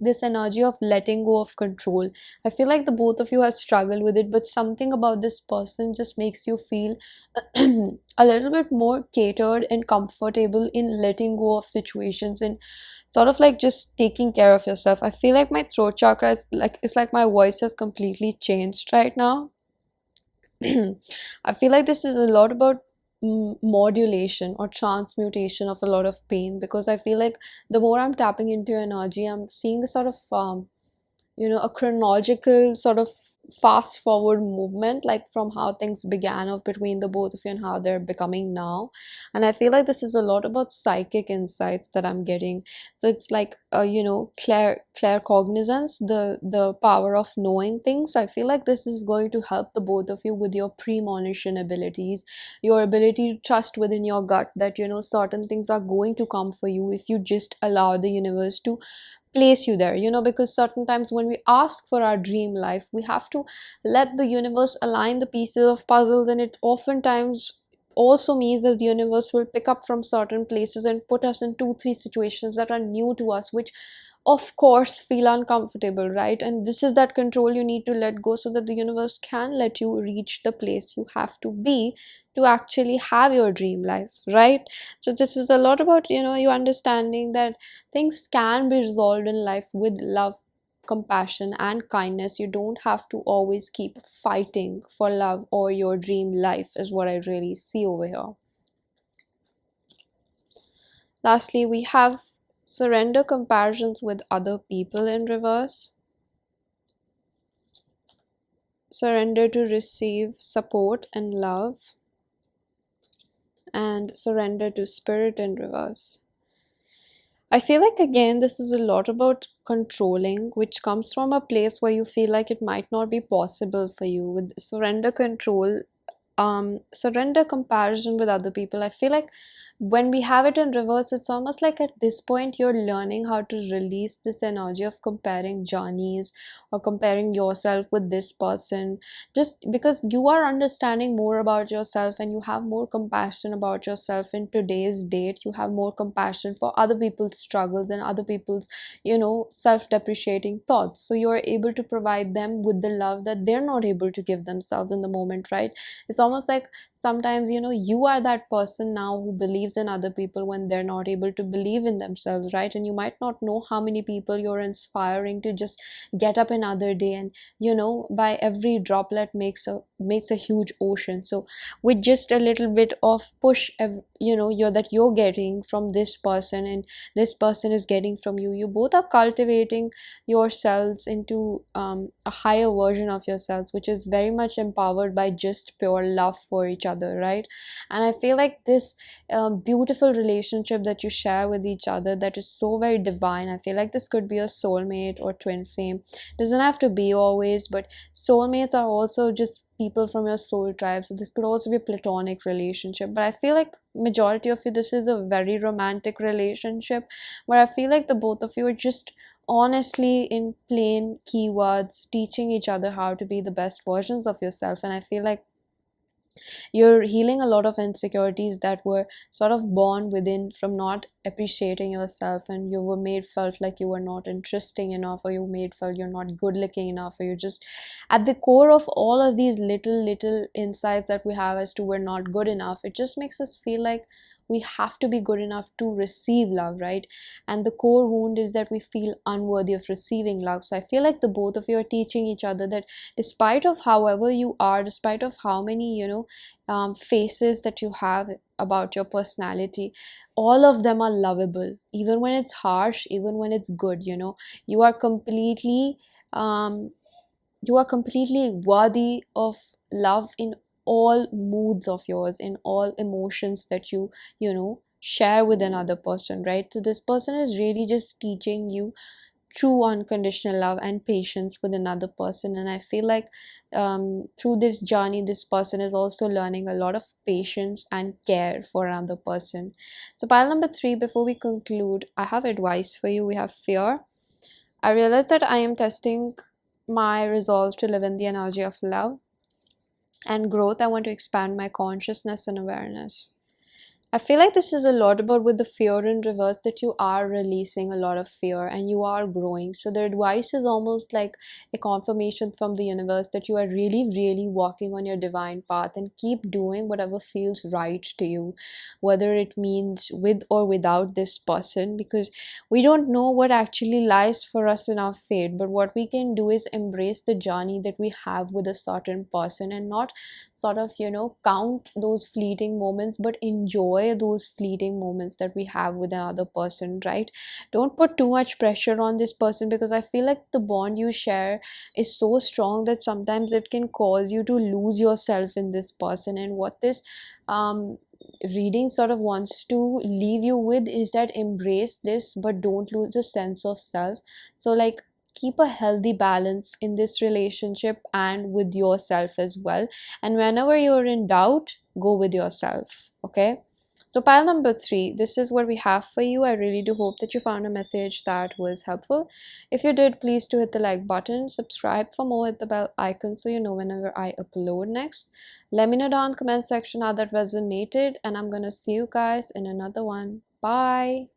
this energy of letting go of control. I feel like the both of you have struggled with it, but something about this person just makes you feel a little bit more catered and comfortable in letting go of situations and sort of like just taking care of yourself. I feel like my throat chakra is like, it's like my voice has completely changed right now. I feel like this is a lot about modulation or transmutation of a lot of pain, because I feel like the more I'm tapping into your energy, I'm seeing a sort of a chronological sort of fast forward movement, like from how things began of between the both of you and how they're becoming now. And I feel like this is a lot about psychic insights that I'm getting. So it's like clair cognizance, the power of knowing things. I feel like this is going to help the both of you with your premonition abilities, your ability to trust within your gut that certain things are going to come for you if you just allow the universe to place you there, because certain times when we ask for our dream life, we have to let the universe align the pieces of puzzles, and it oftentimes also means that the universe will pick up from certain places and put us in 2 3 situations that are new to us, which of course feel uncomfortable, right? And this is that control you need to let go, so that the universe can let you reach the place you have to be to actually have your dream life, right? So this is a lot about you understanding that things can be resolved in life with love, compassion and kindness. You don't have to always keep fighting for love or your dream life, is what I really see over here. Lastly, we have surrender comparisons with other people in reverse, surrender to receive support and love, and surrender to spirit in reverse. I feel like again this is a lot about controlling, which comes from a place where you feel like it might not be possible for you. With surrender control, surrender comparison with other people, I feel like when we have it in reverse, it's almost like at this point you're learning how to release this energy of comparing journeys or comparing yourself with this person, just because you are understanding more about yourself and you have more compassion about yourself in today's date. You have more compassion for other people's struggles and other people's self-depreciating thoughts, so you're able to provide them with the love that they're not able to give themselves in the moment, right? It's almost like sometimes, you are that person now who believes in other people when they're not able to believe in themselves, right? And you might not know how many people you're inspiring to just get up another day, and by every droplet makes a huge ocean. So with just a little bit of push, you're getting from this person, and this person is getting from you, you both are cultivating yourselves into a higher version of yourselves, which is very much empowered by just pure love for each other, right? And I feel like this beautiful relationship that you share with each other, that is so very divine. I feel like this could be a soulmate or twin flame. Doesn't have to be always, but soulmates are also just people from your soul tribe, so this could also be a platonic relationship. But I feel like majority of you, this is a very romantic relationship, where I feel like the both of you are just honestly, in plain keywords, teaching each other how to be the best versions of yourself. And I feel like you're healing a lot of insecurities that were sort of born within from not appreciating yourself, and you were made felt like you were not interesting enough, or you made felt you're not good looking enough, or you're just at the core of all of these little insights that we have as to we're not good enough. It just makes us feel like we have to be good enough to receive love, right? And the core wound is that we feel unworthy of receiving love. So I feel like the both of you are teaching each other that despite of however you are, despite of how many faces that you have about your personality, all of them are lovable, even when it's harsh, even when it's good. You are completely um you are completely worthy of love in all moods of yours, in all emotions that you share with another person, right? So this person is really just teaching you true unconditional love and patience with another person. And I feel like through this journey, this person is also learning a lot of patience and care for another person. So pile number 3, before we conclude, I have advice for you. We have fear. I realize that I am testing my resolve to live in the energy of love and growth. I want to expand my consciousness and awareness. I feel like this is a lot about with the fear in reverse, that you are releasing a lot of fear and you are growing. So the advice is almost like a confirmation from the universe that you are really, really walking on your divine path, and keep doing whatever feels right to you, whether it means with or without this person, because we don't know what actually lies for us in our fate. But what we can do is embrace the journey that we have with a certain person, and not sort of count those fleeting moments, but enjoy those fleeting moments that we have with another person, right? Don't put too much pressure on this person, because I feel like the bond you share is so strong that sometimes it can cause you to lose yourself in this person. And what this um reading sort of wants to leave you with is that embrace this, but don't lose a sense of self. So like, keep a healthy balance in this relationship and with yourself as well. And whenever you're in doubt, go with yourself. Okay, so pile number 3, this is what we have for you. I really do hope that you found a message that was helpful. If you did, please do hit the like button, subscribe for more, hit the bell icon so you know whenever I upload next. Let me know down in the comment section how that resonated, and I'm gonna see you guys in another one. Bye.